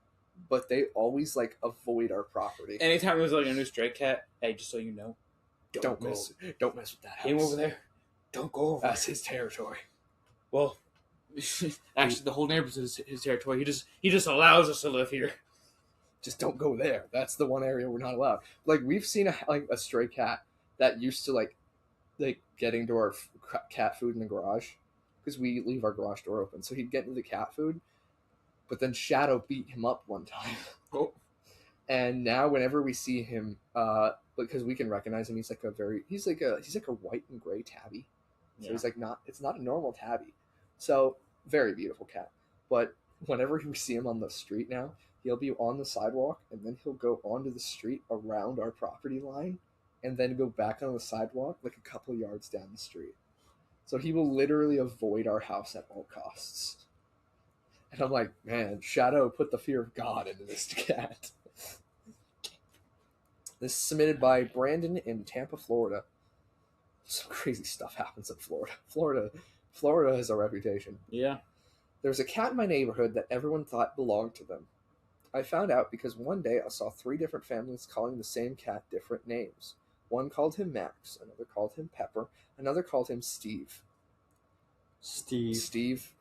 but they always like avoid our property. Anytime there's like a new stray cat, hey, just so you know, Don't mess with that house. him over there. Don't go over. That's his territory. Well, actually, the whole neighborhood is his territory. He just allows us to live here. Just don't go there. That's the one area we're not allowed. Like we've seen a stray cat that used to like get into our cat food in the garage because we leave our garage door open. So he'd get into the cat food, but then Shadow beat him up one time. Oh. And now whenever we see him, because we can recognize him, he's like a white and gray tabby. So he's like it's not a normal tabby. So very beautiful cat. But whenever we see him on the street now, he'll be on the sidewalk and then he'll go onto the street around our property line and then go back on the sidewalk like a couple yards down the street. So he will literally avoid our house at all costs. And I'm like, man, Shadow put the fear of God into this cat. This is submitted by Brandon in Tampa, Florida. Some crazy stuff happens in Florida. Florida has a reputation. Yeah. There's a cat in my neighborhood that everyone thought belonged to them. I found out because one day I saw 3 different families calling the same cat different names. One called him Max, another called him Pepper, another called him Steve. Steve?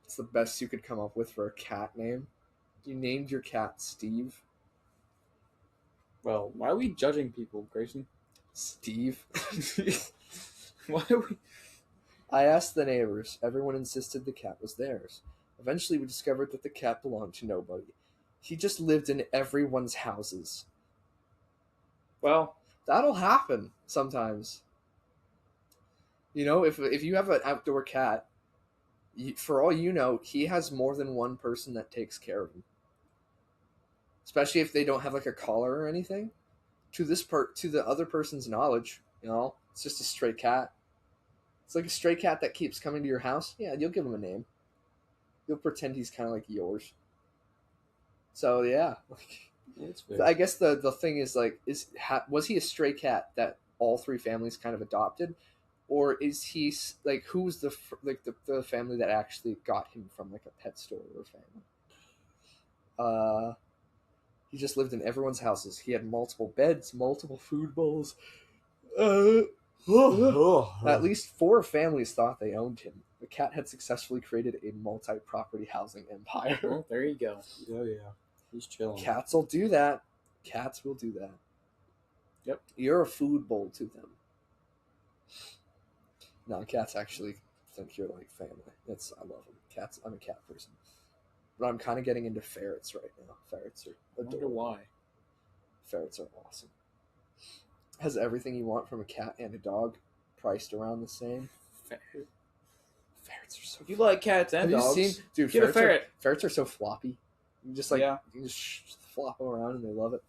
It's the best you could come up with for a cat name. You named your cat Steve? Well, why are we judging people, Grayson? Steve? Why are we? I asked the neighbors. Everyone insisted the cat was theirs. Eventually, we discovered that the cat belonged to nobody. He just lived in everyone's houses. Well, That'll happen sometimes. You know, if you have an outdoor cat, for all you know, he has more than one person that takes care of him. Especially if they don't have like a collar or anything. To the other person's knowledge, you know, it's just a stray cat. It's like a stray cat that keeps coming to your house. Yeah, you'll give him a name. You'll pretend he's kind of like yours. So yeah, I guess the thing is like, was he a stray cat that all 3 families kind of adopted, or is he like who's the family that actually got him from like a pet store or family? He just lived in everyone's houses. He had multiple beds, multiple food bowls. At least 4 families thought they owned him. The cat had successfully created a multi-property housing empire. Well, there you go. Oh yeah, he's chilling. Cats will do that. Cats will do that. Yep. You're a food bowl to them. No, cats actually think you're like family. I love them. Cats. I'm a cat person. But I'm kind of getting into ferrets right now. Ferrets are I wonder adorable. why. Ferrets are awesome. Has everything you want from a cat and a dog, priced around the same. Ferrets are so. If you like cats and Have dogs, you seen, dude? get a ferret. Ferrets are so floppy. You just like Yeah. you can just flop them around and they love it.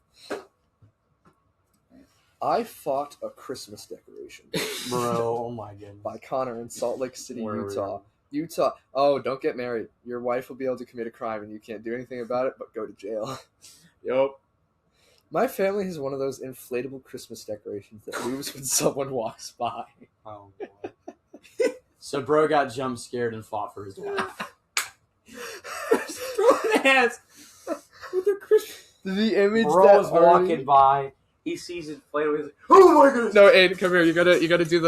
I fought a Christmas decoration Bro, oh my goodness. by Connor in Salt Lake City, Where were Utah. you? Utah. Oh, don't get married. Your wife will be able to commit a crime and you can't do anything about it but go to jail. Yup. My family has one of those inflatable Christmas decorations that moves when someone walks by. Oh boy. So bro got jump scared and fought for his wife. Throwing ass with a Christmas. The image Bro that was walking by. He sees it inflatable. He's like, "Oh my goodness!" No, Aiden, come here. You gotta do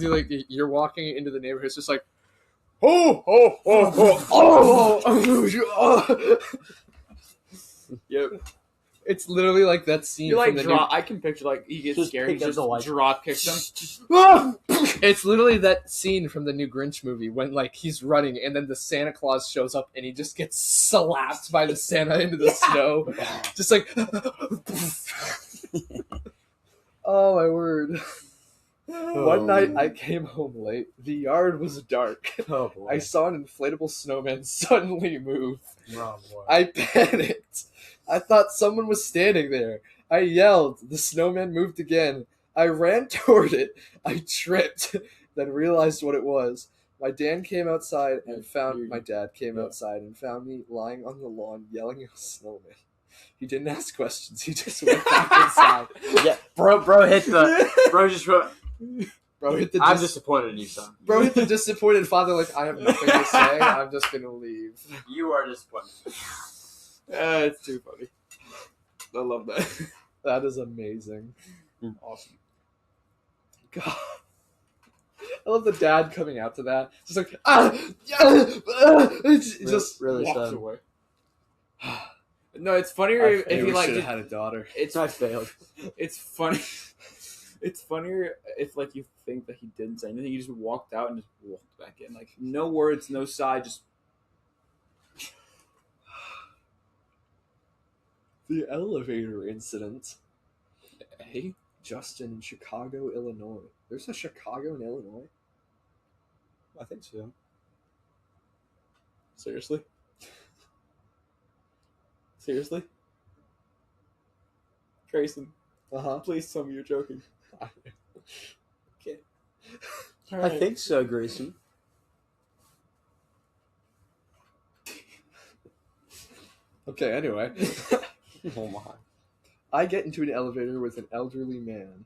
like you're walking into the neighborhood. It's just like, oh, Yep. It's literally like that scene You like from the drop. I can picture like he gets Just scared. He pick up just the light. drop kicks him. new. It's literally that scene from the new Grinch movie when like he's running and then the Santa Claus shows up and he just gets slapped by the Santa into the snow, just like. Oh my word. One night I came home late. The yard was dark. Oh boy. I saw an inflatable snowman suddenly move. Oh boy. I panicked. I thought someone was standing there. I yelled. The snowman moved again. I ran toward it. I tripped, then realized what it was. My dad came outside and found me lying on the lawn yelling at a snowman. He didn't ask questions. He just went back inside. Yeah, bro hit the. Bro just wrote. Bro hit the. I'm disappointed in you, son. Bro hit the disappointed father. Like, I have nothing to say. I'm just gonna leave. You are disappointed. It's too funny. I love that. That is amazing. Awesome. God. I love the dad coming out to that. Just like, just really Walks sad. away. No, it's funnier if he like. should have had a daughter. I failed. It's funny. It's funnier if like you think that he didn't say anything. He just walked out and just walked back in. Like no words, no side, just. The elevator incident. Hey, Justin in Chicago, Illinois. There's a Chicago in Illinois? I think so. seriously? Seriously? Grayson, Uh-huh. please tell me you're joking. Okay. I think so, Grayson. Okay, anyway. Oh my. I get into an elevator with an elderly man.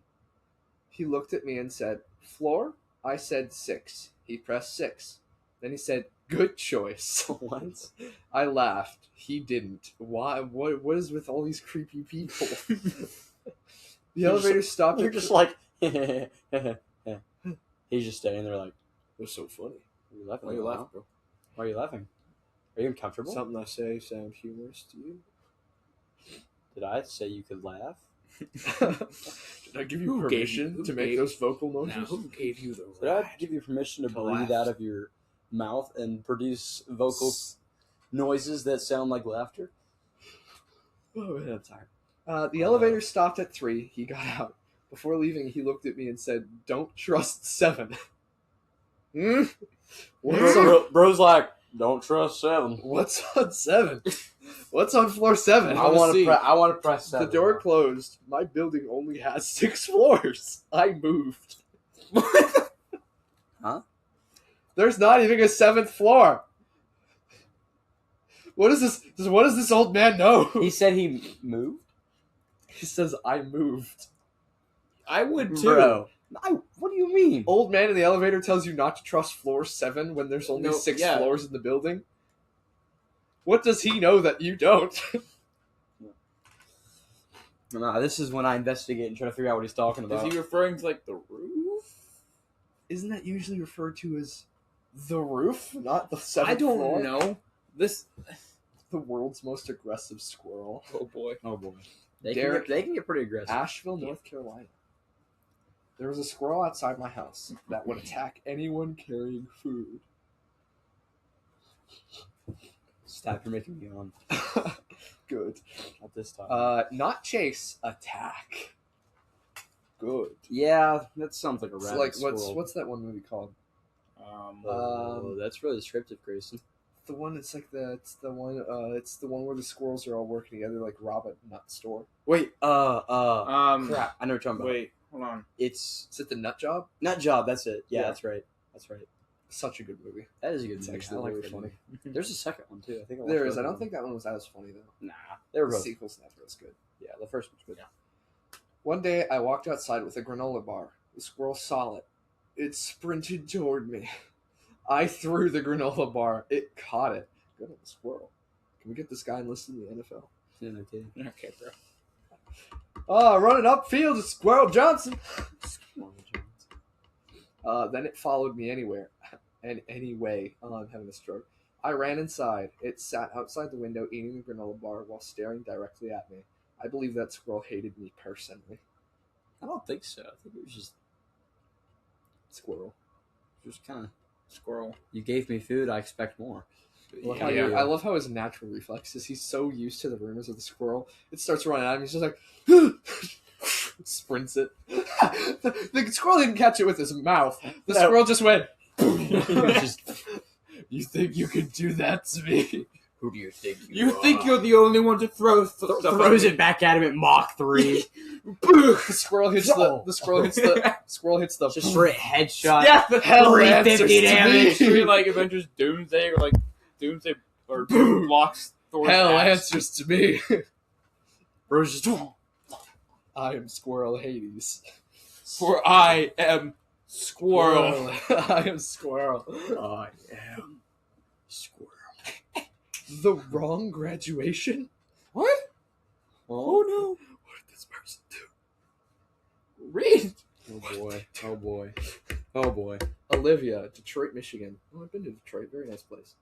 He looked at me and said, "Floor?" I said 6. He pressed 6. Then he said, "Good choice." What? I laughed. He didn't. Why? What is with all these creepy people? The elevator stopped. You're just like, he's just standing there like, What's so funny? why are you laughing? Why you now? laughing, bro? Why are you laughing? Are you uncomfortable? Something I say sound humorous to you? Did I say you could laugh? Did I give you Who gave permission you- to who make gave- those vocal Now, motions? who gave you the Did I right? give you permission to to breathe laugh. out of your mouth and produce vocal noises that sound like laughter? Oh man, I'm tired. The elevator stopped at 3. He got out. Before leaving, he looked at me and said, "Don't trust 7." Hmm? What's on, Bro's like, don't trust 7. what's on 7? What's on floor 7? I want see. to. I want to press 7. The door closed. My building only has 6 floors. I moved. Huh? There's not even a 7th floor. What is this? What does this old man know? He said he moved. He says, "I moved." I would too. Bro, what do you mean? Old man in the elevator tells you not to trust floor 7 when there's only No, 6 yeah. floors in the building. What does he know that you don't? Nah, this is when I investigate and try to figure out what he's talking Is about. he referring to like the roof? Isn't that usually referred to as the roof, not the seventh I don't floor? know. This. The world's most aggressive squirrel. Oh boy. Oh boy, they Derek- can get pretty aggressive. Asheville, North Carolina. There was a squirrel outside my house that would attack anyone carrying food. Stop! You're making me yawn. Good. Not this time. Not chase, attack. Good. Yeah, that sounds like a It's rabbit. like squirrel. what's that one movie called? Oh, that's really descriptive, Grayson. The one it's the one where the squirrels are all working together like rob a nut store. Wait, crap! I know what you're talking about. Wait, hold on. It's Is it the Nut Job? Nut Job. That's it. Yeah, Yeah. that's right. That's right. Such a good movie. That is a good It's movie. actually I like really that funny. movie. There's a second one too. I think There is. both I don't of think that one was as funny though. them. Nah, they were The both. sequel's never as good. Yeah, the first one's good. One day I walked outside with a granola bar. The squirrel saw it. It sprinted toward me. I threw the granola bar. It caught it. Good on the squirrel. Can we get this guy enlisted in the NFL? Yeah, no kidding. Okay, bro. Oh, running upfield is Squirrel Johnson. Then it followed me anywhere and anyway. Oh, I'm having a stroke. I ran inside. It sat outside the window eating the granola bar while staring directly at me. I believe that squirrel hated me personally. I don't think so. I think it was just Squirrel. kind of. Squirrel. You gave me food. I expect more. I love how his natural reflex is he's so used to the rumors of the squirrel. It starts running at him. He's just like, sprints it. The squirrel didn't catch it with his mouth. The squirrel just went. You think you could do that to me? Who do you think You think you're the only one to throw stuff throws at it back at him at Mach 3. The squirrel hits squirrel hits the Just straight headshot. Yeah, the hell 350 damage. Maybe like Avengers Doomsday or like Doomsday or blocks Thor's hell axe. answers to me. Bro's just I am Squirrel Hades. For I am Squirrel. I am Squirrel. I am Squirrel. The wrong graduation? What? Oh no. What did this person do? Read. Oh boy. Oh boy. Oh boy. Olivia, Detroit, Michigan. Oh, I've been to Detroit. Very nice place.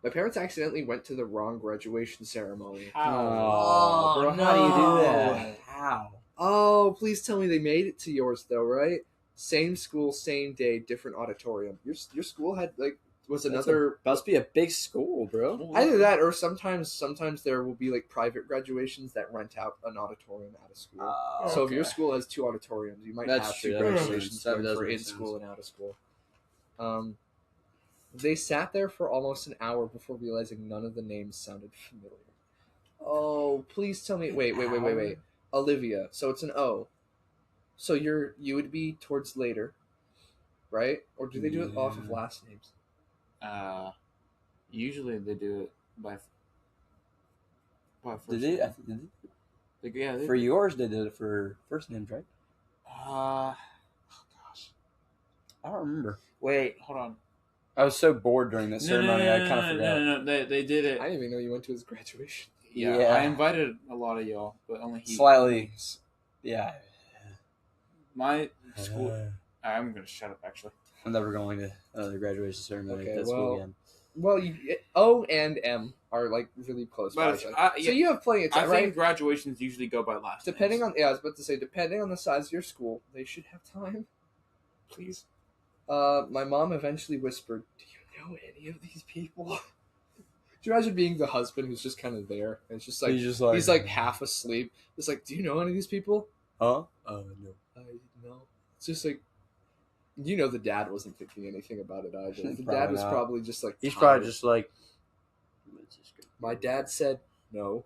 My parents accidentally went to the wrong graduation ceremony. Oh, bro, how do you do that? How? Oh, please tell me they made it to yours though, right? Same school, same day, different auditorium. Your school had was another Must be a big school, bro. either that or sometimes there will be like private graduations that rent out an auditorium out of school. So if your school has two auditoriums, you might That's have true, two that makes graduations sense. That going does for make in sense. school and out of school. They sat there for almost an hour before realizing none of the names sounded familiar. Oh, please tell me. Wait. Olivia. So it's an O. So you would be towards later, right? Or do they do it off of Yeah. last names? Usually they do it by first. Did they? name. Yeah, they For yours, they did it for first names, right? oh gosh. I don't remember. Wait, hold on. I was so bored during that ceremony, I kind of forgot. No, they did it. I didn't even know you went to his graduation. Yeah, Yeah. I invited a lot of y'all, but only he. Slightly. Yeah. My school. I'm gonna shut up. Actually, I'm never going to the graduation ceremony Okay, at that school again. Well, O and M are like really close. But by each other. So you have plenty of I time, think right? graduations usually go by last. Depending names. on I was about to say, depending on the size of your school, they should have time. please. My mom eventually whispered, "Do you know any of these people?" Do you imagine being the husband who's just kind of there and it's just like he's like half asleep? It's like, "Do you know any of these people?" Huh? No. I know. It's just like, the dad wasn't thinking anything about it either. The dad Probably was not. probably just like He's tired. probably just like. My dad said no.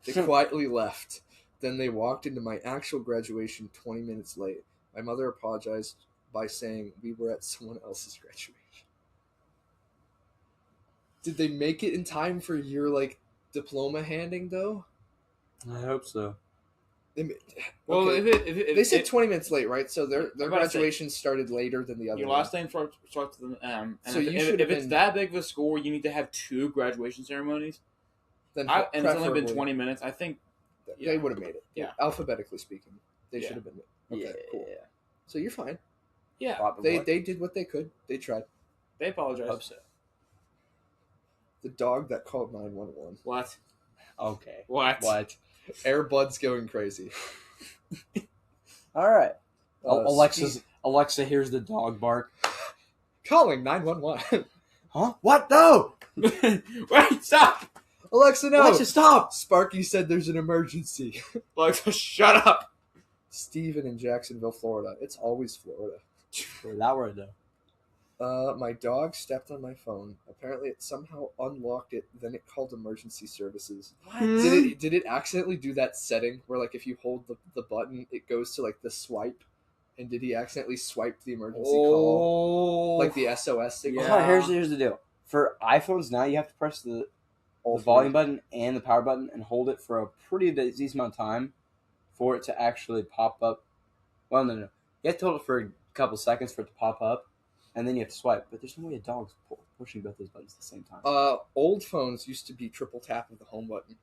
They quietly left. Then they walked into my actual graduation 20 minutes late. My mother apologized by saying we were at someone else's graduation. Did they make it in time for your diploma handing though? I hope so. Well, Okay. if They said 20 minutes late, right? So their I'm about to say- graduation started later than the other your one. last name starts with an M. And So if, you if, should if have it's been- that big of a school, you need to have 2 graduation ceremonies. Then And it's only been preferably. 20 minutes. I think They would have made it. Yeah. Alphabetically speaking, they Yeah. should have been. Okay, Yeah. cool. So you're fine. Yeah. Probably. They did what they could. They tried. They apologize. Hope so. The dog that called 911. What? Okay. What? Airbuds going crazy. All right. Alexa, Alexa, here's the dog bark. calling 911. Huh? What? No! Wait, stop! Alexa, no. Alexa, stop! Sparky said there's an emergency. Alexa, shut up! Steven in Jacksonville, Florida. It's always Florida. For that word, though. My dog stepped on my phone. Apparently, it somehow unlocked it. Then it called emergency services. What? Did it accidentally do that setting where, like, if you hold the button, it goes to like the swipe? And did he accidentally swipe the emergency call, like the SOS signal? Oh, here's the deal. For iPhones now, you have to press the volume button and the power button and hold it for a pretty decent amount of time for it to actually pop up. Well, no. You have to hold it for a couple seconds for it to pop up, and then you have to swipe. But there's no way a dog's pushing both those buttons at the same time. Old phones used to be triple tap of the home button.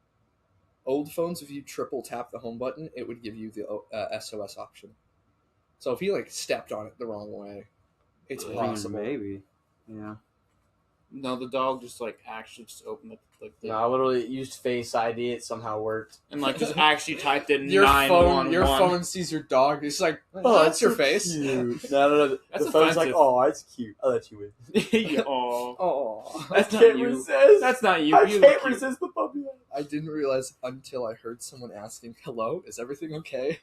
Old phones, if you triple tap the home button, it would give you the SOS option. So if he like stepped on it the wrong way, it's possible. Maybe. Yeah. No, the dog just like actually just opened up like the No, I literally used Face ID. It somehow worked. and like just actually typed in Your 911. phone sees your dog. It's like, oh, that's your face. Cute. No. That's The phone's like, offensive. oh, it's cute. I'll let you in. Oh, Oh, that's I not can't you. resist. That's not you. I You can't look cute. resist the puppy. I didn't realize until I heard someone asking, "Hello, is everything okay?"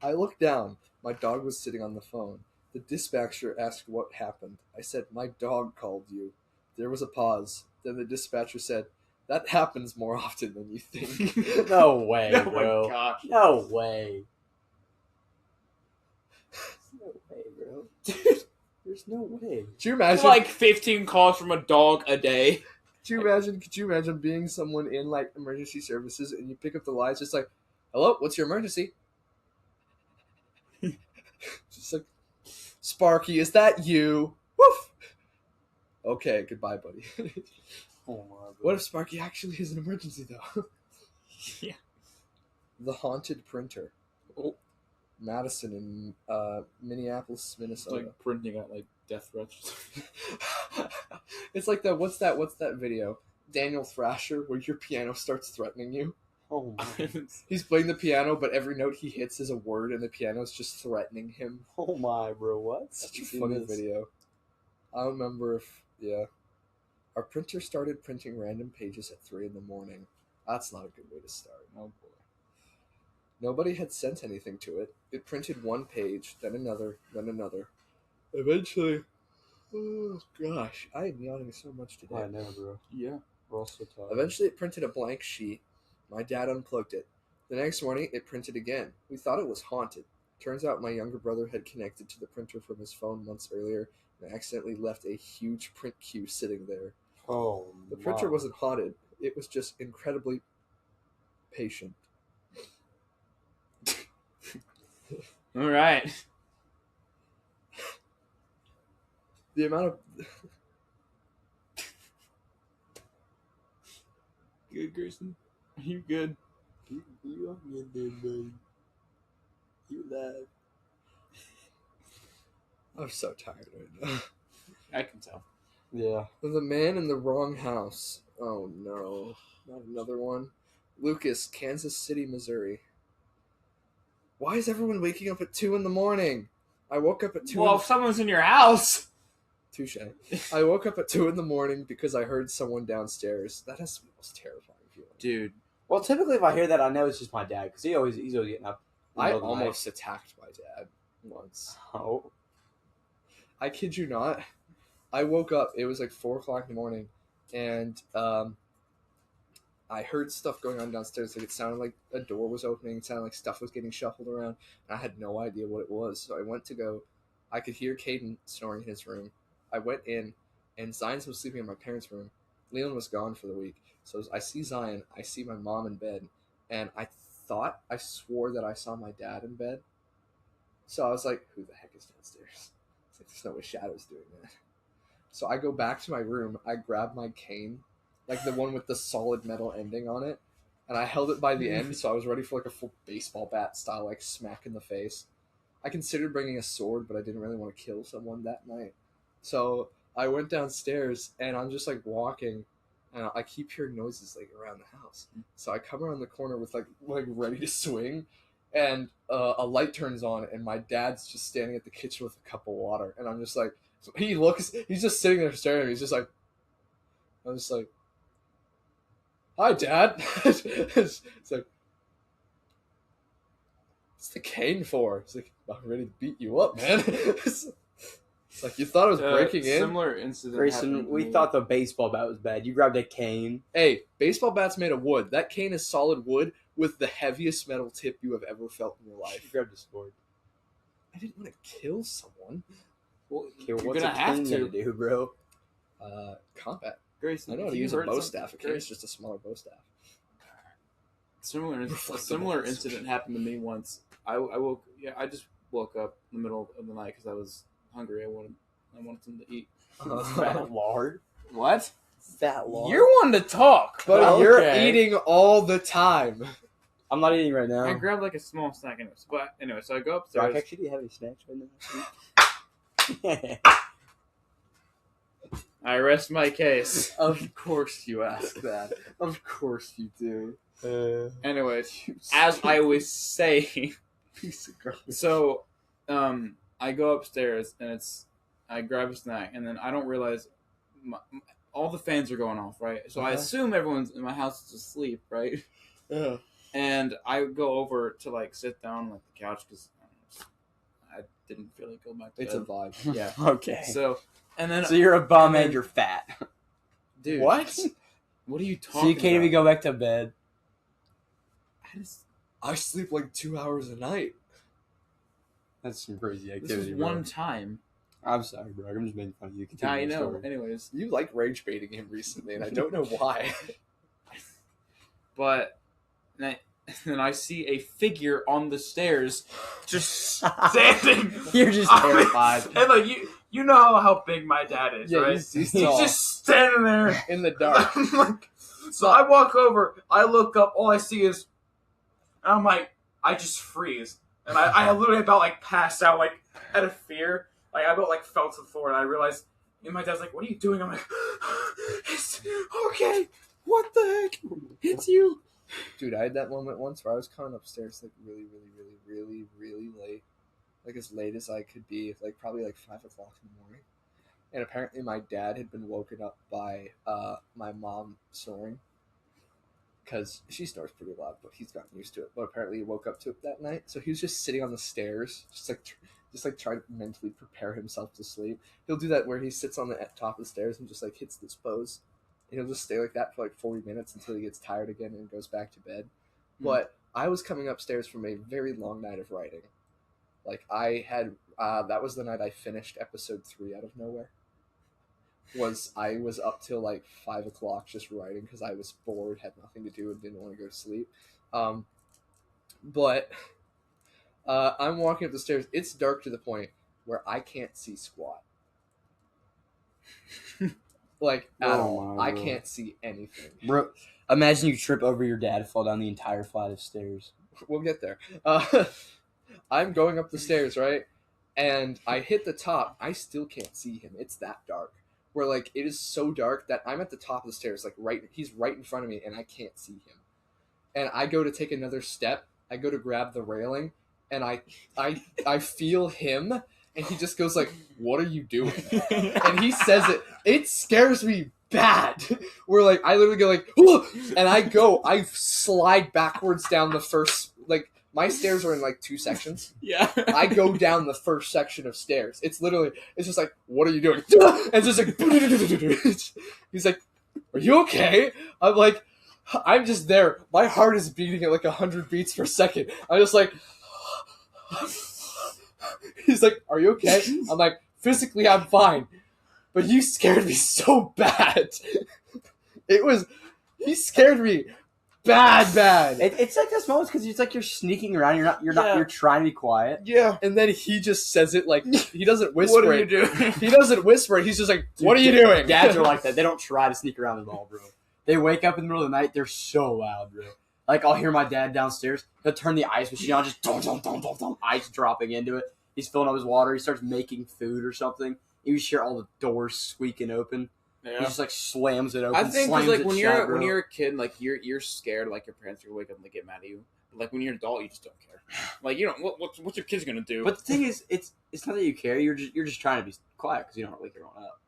I looked down. My dog was sitting on the phone. The dispatcher asked what happened. I said, "My dog called you." There was a pause. Then the dispatcher said, "That happens more often than you think." No way, Oh bro. my gosh. No way. No way, bro. Dude, there's no way. Could you imagine? Like 15 calls from a dog a day. Could you imagine being someone in like emergency services and you pick up the line, it's just like, "Hello, what's your emergency?" Just like, "Sparky, is that you?" Woof. Okay, goodbye, buddy. Oh my god. What if Sparky actually is an emergency though? Yeah. The haunted printer. Oh. Madison in Minneapolis, It's Minnesota. like printing out like death threats. It's like the what's that video? Daniel Thrasher, where your piano starts threatening you. Oh my. He's playing the piano, but every note he hits is a word, and the piano's just threatening him. Oh my, bro. What? Such a funny video. I don't remember if our printer started printing random pages at 3 a.m. That's not a good way to start. Oh boy. Nobody had sent anything to it. It printed one page, then another, then another. Eventually, oh gosh, I am yawning so much today. I know, bro. Yeah. We're all so tired. Eventually, it printed a blank sheet. My dad unplugged it. The next morning, it printed again. We thought it was haunted. Turns out my younger brother had connected to the printer from his phone months earlier and accidentally left a huge print queue sitting there. Oh, The printer wasn't haunted. It was just incredibly patient. All right. The amount of Good, Grayson. Are you good? You are good, buddy. You alive. I'm so tired right now. I can tell. Yeah. The man in the wrong house. Oh no. Not another one. Lucas, Kansas City, Missouri. Why is everyone waking up at 2 a.m? I woke up at 2 Well, if someone's in your house. Touche. I woke up at 2 a.m. because I heard someone downstairs. That has to be the most terrifying feeling. Dude. Well, typically, if I hear that, I know it's just my dad because he's always getting up. in the I middle of the night. almost attacked my dad once. Oh. I kid you not. I woke up. It was like 4 o'clock in the morning, and I heard stuff going on downstairs. Like it sounded like a door was opening. It sounded like stuff was getting shuffled around. And I had no idea what it was. So I went to go. I could hear Caden snoring in his room. I went in, and Zion was sleeping in my parents' room. Leland was gone for the week. So I see Zion. I see my mom in bed, and I swore that I saw my dad in bed. So I was like, "Who the heck is downstairs?" It's like there's no way Shadow's doing that. So I go back to my room. I grab my cane, like the one with the solid metal ending on it, and I held it by the end, so I was ready for like a full baseball bat style like smack in the face. I considered bringing a sword, but I didn't really want to kill someone that night. So I went downstairs, and I'm just like walking, and I keep hearing noises like around the house. So I come around the corner with like ready to swing, and a light turns on, and my dad's just standing at the kitchen with a cup of water, and I'm just like, so he looks, he's just sitting there staring at me. He's just like, I'm just like, hi, Dad. It's like, what's the cane for? It's like, I'm ready to beat you up, man. It's like, you thought I was breaking in? Similar incident. Grayson, we thought the baseball bat was bad. You grabbed a cane. Hey, baseball bat's made of wood. That cane is solid wood with the heaviest metal tip you have ever felt in your You life. grabbed a sword. I didn't want to kill someone. Well, Okay, you're what's gonna a have cane to. gonna do, bro? Combat. Grayson, I know how if to you use a hurt bow some- staff. A Grayson, cane's just a smaller bow staff. A similar incident happened to me once. I just woke up in the middle of the night because I was hungry. I wanted something to eat. Fat lard. What? Fat lard. You're one to talk. But Okay. you're eating all the time. I'm not eating right now. I grabbed like a small snack anyways. But anyway, so I go Doc, upstairs. actually, do you have any snacks right now? I rest my case. Of course you ask that. Of course you do. Anyways, as I was saying, Piece of garbage. so I go upstairs and I grab a snack and then I don't realize all the fans are going off, right? So I assume everyone's in my house is asleep, right? Yeah. And I go over to like sit down on like the couch because I didn't feel like going back to It's a bed. vibe. Yeah. Okay. So and then So you're a bum and then- and you're fat. dude, What? What are you talking? So you can't even about? go back to bed. I sleep like 2 hours a night. That's some crazy This activity, was bro. one time. I'm sorry, bro. I'm just making fun of you. Continue I your know. story. Anyways, You like rage baiting him recently, and I don't know why. but then I see a figure on the stairs, just standing. You're just terrified. And like you know how big my dad is, Yeah, right? he's He's tall. just standing there. In the dark. I'm like, so I walk over, I look up, all I see is, and I'm like, I just freeze. And I literally about like passed out, like out of fear. Like I about like fell to the floor and I realized, and my dad's like, what are you doing? I'm like, it's okay. What the heck? It's you. Dude, I had that moment once where I was coming upstairs like really late. Like as late as I could be, like probably like 5 o'clock in the morning. And apparently my dad had been woken up by my mom snoring. Because she snores pretty loud, but he's gotten used to it. But apparently he woke up to it that night. So he was just sitting on the stairs, just like trying to mentally prepare himself to sleep. He'll do that where he sits on the top of the stairs and just like hits this pose. And he'll just stay like that for like 40 minutes until he gets tired again and goes back to bed. But I was coming upstairs from a very long night of writing. Like I had, that was the night I finished episode 3 out of nowhere. I was up till like 5 o'clock just writing because I was bored, had nothing to do, and didn't want to go to sleep. But I'm walking up the stairs. It's dark to the point where I can't see squat. Like at Oh all. my I God. can't see anything. Bro, imagine you trip over your dad and fall down the entire flight of stairs. We'll get there. I'm going up the stairs, right? And I hit the top. I still can't see him. It's that dark. Where like it is so dark that I'm at the top of the stairs, like he's right in front of me, and I can't see him. And I go to take another step. I go to grab the railing, and I feel him, and he just goes like, "What are you doing?" And he says it. It scares me bad. Where like I literally go like, "Whoa!" And I slide backwards down the first, like my stairs are in like 2 sections. Yeah. I go down the first section of stairs. It's just like, "What are you doing?" And it's just like, he's like, "Are you okay?" I'm like, I'm just there. My heart is beating at like 100 beats per second. I'm just like, he's like, "Are you okay?" I'm like, physically I'm fine, but you scared me so bad. He scared me bad. It's like this moment because it's like you're sneaking around. Yeah. You're trying to be quiet. Yeah. And then he just says it like, he doesn't whisper What are it. you doing? He doesn't whisper it. He's just like, "What are you doing?" Dads are like that. They don't try to sneak around at all, bro. They wake up in the middle of the night. They're so loud, bro. Like, I'll hear my dad downstairs. He'll turn the ice machine on, just dum, dum, dum, dum, dum, ice dropping into it. He's filling up his water. He starts making food or something. You just hear all the doors squeaking open. Yeah. He just like slams it open. I think because slams like it when shut, you're a kid, like you're scared, like your parents are gonna wake up and they get mad at you. But like when you're an adult, you just don't care. Like you don't. What's your kid's gonna do? But the thing is, it's not that you care. You're just trying to be quiet because you don't wake everyone up.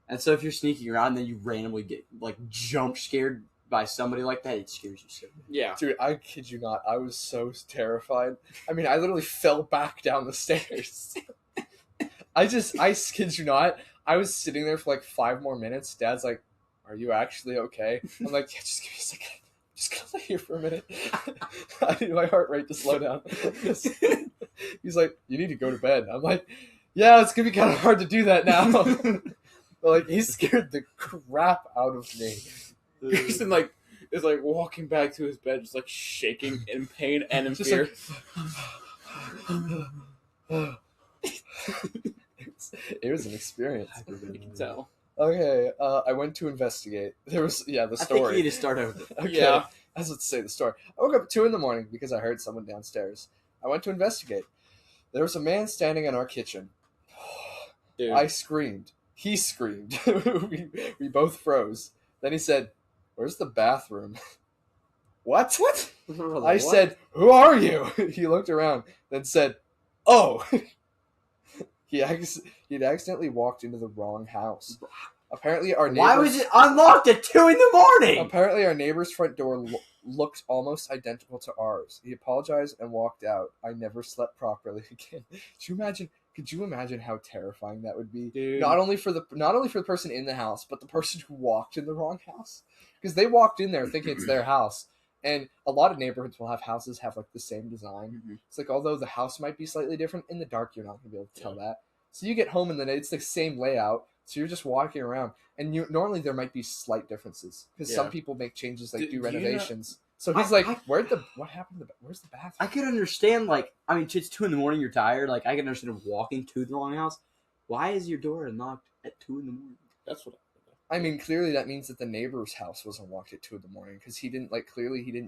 And so if you're sneaking around, and then you randomly get like jump scared by somebody like that, it scares you so bad. Yeah. Dude, I kid you not. I was so terrified. I mean, I literally fell back down the stairs. I kid you not. I was sitting there for like 5 more minutes. Dad's like, "Are you actually okay?" I'm like, "Yeah, just give me a second. Just gonna lay here for a minute." I need my heart rate to slow down. He's like, "You need to go to bed." I'm like, "Yeah, it's gonna be kind of hard to do that now." But like, he scared the crap out of me. Grayson like is like walking back to his bed, just like shaking in pain and in Just fear. It was an experience. You can tell. Okay, I went to investigate. There was the I think you story. need to start over. Okay. Yeah. I was about to say the story. I woke up at 2 a.m. because I heard someone downstairs. I went to investigate. There was a man standing in our kitchen. Dude. I screamed. He screamed. we both froze. Then he said, "Where's the bathroom?" What? What? I said, "Who are you?" He looked around, then said, "Oh." He'd accidentally walked into the wrong house. Apparently, our neighbor's, Why was it unlocked at 2 a.m? Apparently, our neighbor's front door looked almost identical to ours. He apologized and walked out. I never slept properly again. Could you imagine how terrifying that would be? Dude. Not only for the person in the house, but the person who walked in the wrong house. Because they walked in there thinking it's their house. And a lot of neighborhoods will have houses have like the same design. Mhm. It's like, although the house might be slightly different, in the dark you're not gonna be able to tell that. So you get home and then it's the same layout. So you're just walking around, and normally there might be slight differences because some Yeah. people make changes, like Do do you know- renovations. So he's like, what happened to where's the bathroom? I could understand, like, I mean, it's 2 a.m, you're tired. Like, I can understand walking to the wrong house. Why is your door unlocked at 2 a.m? That's what. I mean, clearly that means that the neighbor's house was unlocked at 2 a.m. because he didn't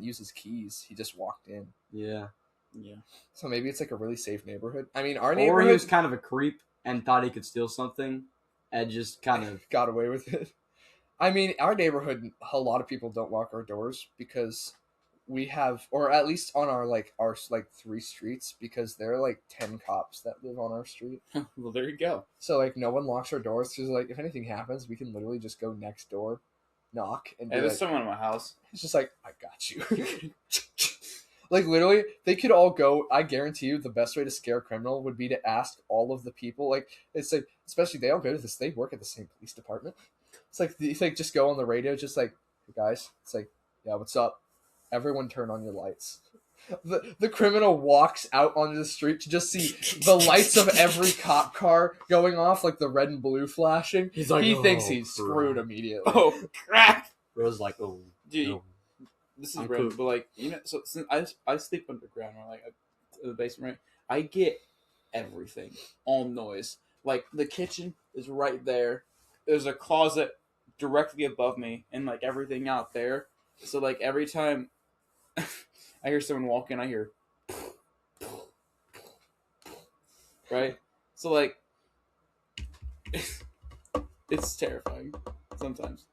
use his keys. He just walked in. Yeah. Yeah. So maybe it's like a really safe neighborhood. I mean, our Or neighborhood he was kind of a creep and thought he could steal something and just kind of. got away with it. I mean, our neighborhood, a lot of people don't lock our doors because we have, or at least on our 3 streets, because there are like 10 cops that live on our street. Well, there you go. So like no one locks our doors because like if anything happens, we can literally just go next door, knock, and be Hey, there's like, someone in my house. it's just like, "I got you." Like literally, they could all go. I guarantee you, the best way to scare a criminal would be to ask all of the people. Like it's like, especially they all go to this. They work at the same police department. It's like just go on the radio, just like, "Hey guys," it's like, "Yeah, what's up? Everyone, turn on your lights." The criminal walks out onto the street to just see the lights of every cop car going off, like the red and blue flashing. He's like, he "Oh, thinks he's crap." screwed immediately. Oh crap! Rose like, oh, Dude, no. this is I'm random, cool. but like so since I sleep underground or like in the basement, right? I get everything, all noise. Like the kitchen is right there. There's a closet directly above me, and like everything out there. So like every time I hear someone walk in, I hear right. So like it's terrifying sometimes.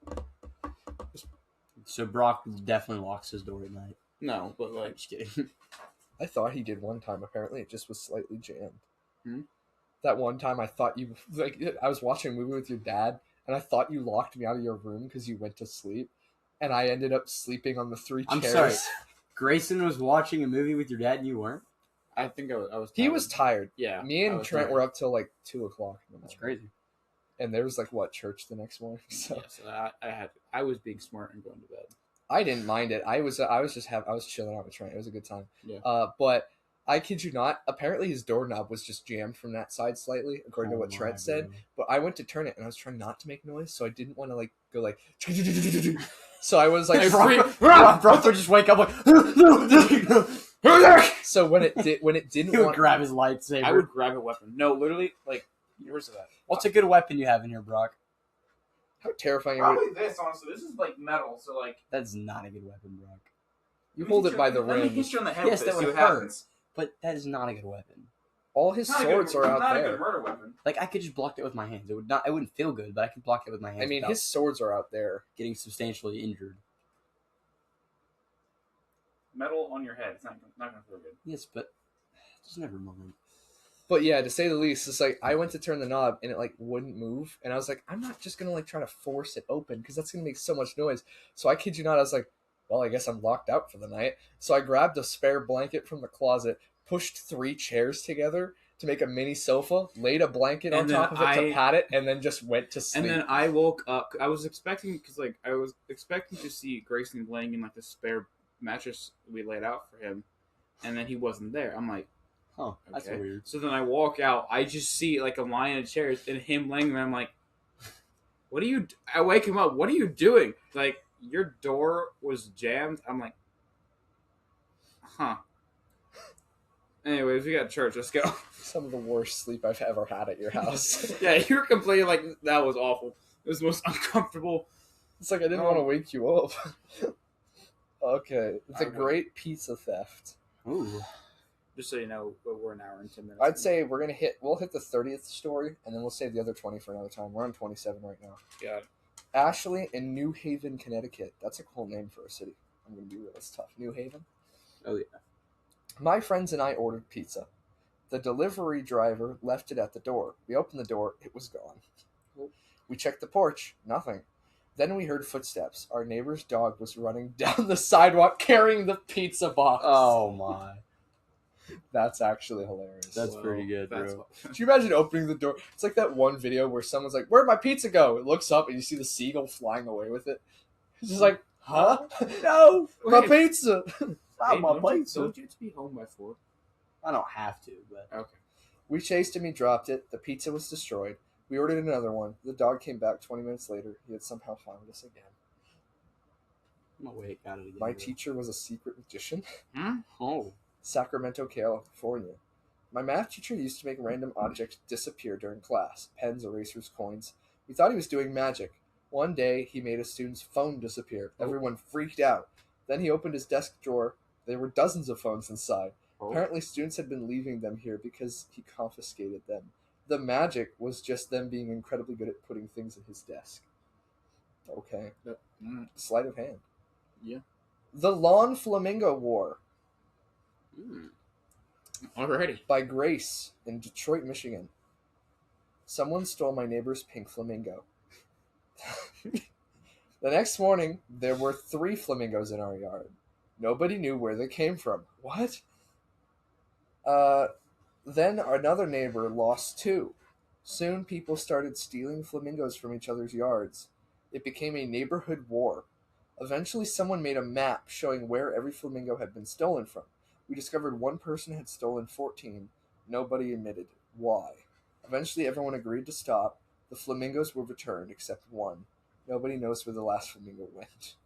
So Brock definitely locks his door at night. No, but I'm like just kidding. I thought he did one time. Apparently, it just was slightly jammed. Hmm? That one time, I thought you I was watching a movie with your dad, and I thought you locked me out of your room because you went to sleep, and I ended up sleeping on the 3 chairs. I'm sorry. Grayson was watching a movie with your dad and you weren't? I think I was. He was tired. Yeah. Me I and was Trent tired. were up till like 2:00. That's crazy. And there was like church the next morning. So Yeah, so I was being smart and going to bed. I didn't mind it. I was chilling out with Trent. It was a good time. Yeah. But I kid you not. Apparently, his doorknob was just jammed from that side slightly, according to Oh what Trent my said. God. But I went to turn it, and I was trying not to make noise, so I didn't want to like go like. So I was like, Hey, Brock would just wake up like. so when it didn't He would want grab his lightsaber. I would grab a weapon. No, literally, like, where's that? What's a good weapon you have in here, Brock? how terrifying it would. Probably this, honestly. This is like metal, so like That's not a good weapon, Brock. You hold it by the Let me rim. hit you on the head Yes, with that it, see would what hurt. happens. But that is not a good weapon. All his Not a swords good, are out not a there. good murder weapon. Like I could just block it with my hands. It would not. It wouldn't feel good, but I could block it with my hands. I mean, without his swords are out there. getting substantially injured. Metal on your head. It's not going to feel good. Yes, but just never mind. But yeah, to say the least, it's like I went to turn the knob and it like wouldn't move, and I was like, I'm not just gonna like try to force it open because that's gonna make so much noise. So I kid you not, I was like, well, I guess I'm locked out for the night. So I grabbed a spare blanket from the closet, pushed 3 chairs together to make a mini sofa, laid a blanket on And top of then it to pat it, and then just went to sleep. And then I woke up. I was expecting to see Grayson laying in like the spare mattress we laid out for him, and then he wasn't there. I'm like, Huh? That's okay. weird. So then I walk out. I just see like a line of chairs and him laying there. I'm like, what are you? I wake him up. What are you doing? Like, your door was jammed. I'm like, huh. Anyways, we got church. Let's go. Some of the worst sleep I've ever had at your house. Yeah, you were complaining like that was awful. It was the most uncomfortable. It's like I didn't want to wake you up. Okay, the great pizza theft. Ooh. Just so you know, we're an hour and 10 minutes. I'd say we'll hit the 30th story, and then we'll save the other 20 for another time. We're on 27 right now. Yeah. Ashley in New Haven, Connecticut. That's a cool name for a city. I'm going to be real. It's tough. New Haven. Oh yeah. My friends and I ordered pizza. The delivery driver left it at the door. We opened the door. It was gone. We checked the porch. Nothing. Then we heard footsteps. Our neighbor's dog was running down the sidewalk carrying the pizza box. Oh my. That's actually hilarious. That's pretty good, bro. Can you imagine opening the door? It's like that one video where someone's like, "Where'd my pizza go?" It looks up and you see the seagull flying away with it. It's just like, huh? No, my Wait. pizza. Hey, Not my pizza. don't you have to be home by 4? I don't have to, but Okay. We chased him. He dropped it. The pizza was destroyed. We ordered another one. The dog came back 20 minutes later. He had somehow found us again. I'm gonna wait. Got it again. My bro. teacher was a secret magician. Oh. Sacramento, California. My math teacher used to make random objects disappear during class. Pens, erasers, coins. We thought he was doing magic. One day, he made a student's phone disappear. Everyone freaked out. Then he opened his desk drawer. There were dozens of phones inside. Oh. Apparently, students had been leaving them here because he confiscated them. The magic was just them being incredibly good at putting things in his desk. Okay. Sleight of hand. Yeah. The Lawn Flamingo War Alrighty. by Grace in Detroit, Michigan. Someone stole my neighbor's pink flamingo. The next morning, there were 3 flamingos in our yard. Nobody knew where they came from. What? Then another neighbor lost 2. Soon people started stealing flamingos from each other's yards. It became a neighborhood war. Eventually someone made a map showing where every flamingo had been stolen from. We discovered one person had stolen 14. Nobody admitted. Why? Eventually everyone agreed to stop. The flamingos were returned except one. Nobody knows where the last flamingo went.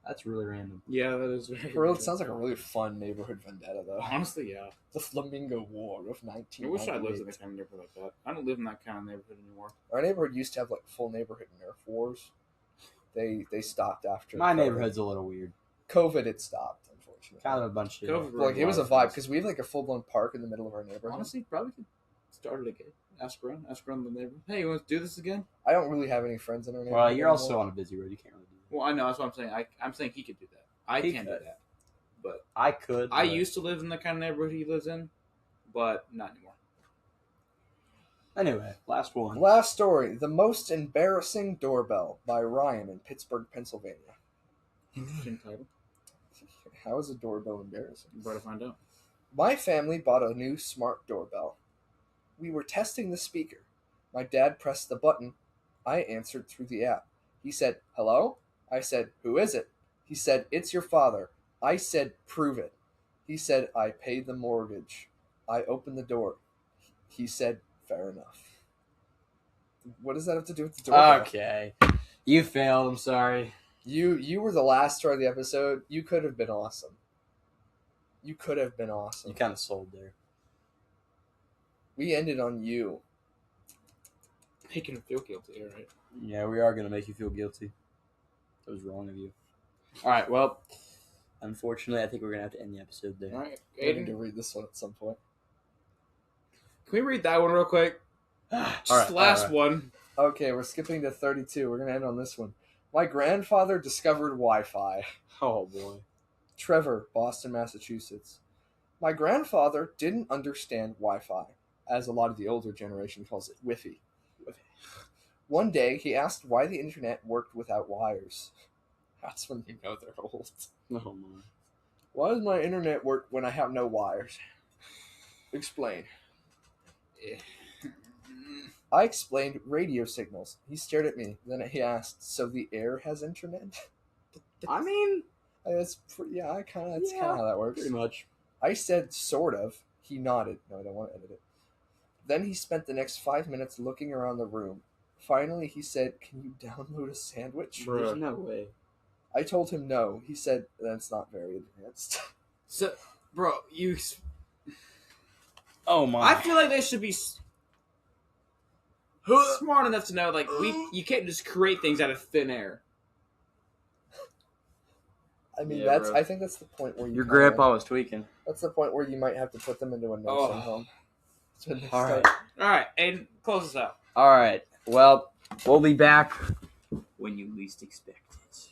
That's really random. Yeah, that is very For real, it sounds like a really fun neighborhood vendetta, though. Honestly, yeah. The Flamingo War of I 1998. wish I lived in that kind of neighborhood like that. I don't live in that kind of neighborhood anymore. Our neighborhood used to have like full neighborhood Nerf wars. They stopped after My COVID. neighborhood's a little weird. COVID, it stopped, unfortunately. Kind of a bunch of. COVID Like it was a vibe because we have like a full blown park in the middle of our neighborhood. Honestly, probably could start it again. Ask around the neighborhood. Hey, you want to do this again? I don't really have any friends in our neighborhood. Well, you're also anymore. on a busy road. You can't really do that. Well, I know. That's what I'm saying. I'm saying he could do that. I He can't do could. that. But I could. I but- used to live in the kind of neighborhood he lives in, but not anymore. Anyway, last one. Last story: The Most Embarrassing Doorbell by Ryan in Pittsburgh, Pennsylvania. Interesting title. How is a doorbell embarrassing? Better find out. My family bought a new smart doorbell. We were testing the speaker. My dad pressed the button. I answered through the app. He said, "Hello?" I said, "Who is it?" He said, "It's your father." I said, "Prove it." He said, "I paid the mortgage." I opened the door. He said, "Fair enough." What does that have to do with the doorbell? Okay. You failed. I'm sorry. You were the last story of the episode. You could have been awesome. You could have been awesome. You kind of sold there. We ended on you. Making him feel guilty, right? Yeah, we are going to make you feel guilty. That was wrong of you. All right. Well. Unfortunately, I think we're gonna have to end the episode there. All right. I need Aiden, to read this one at some point. can we read that one real quick? Just All right, the last all right. one. Okay, we're skipping to 32. We're going to end on this one. My grandfather discovered Wi-Fi. Oh boy. Trevor, Boston, Massachusetts. My grandfather didn't understand Wi-Fi, as a lot of the older generation calls it Wi-Fi. One day, he asked why the internet worked without wires. That's when you know they're old. Oh my. Why does my internet work when I have no wires? Explain. I explained radio signals. He stared at me. Then he asked, "So the air has internet?" I mean, That's kind of how that works. pretty much. I said, "Sort of." He nodded. No, I don't want to edit it. Then he spent the next 5 minutes looking around the room. Finally, he said, "Can you download a sandwich?" There's no way. I told him no. He said, "That's not very advanced." So, bro, you. Oh my. I feel like they should be smart enough to know, like, you can't just create things out of thin air. I mean, Yeah, bro. I think that's the point where Your grandpa was tweaking. That's the point where you might have to put them into a nursing home. So they All start- right. All right, Aiden, close us out. All right. Well, we'll be back when you least expect it.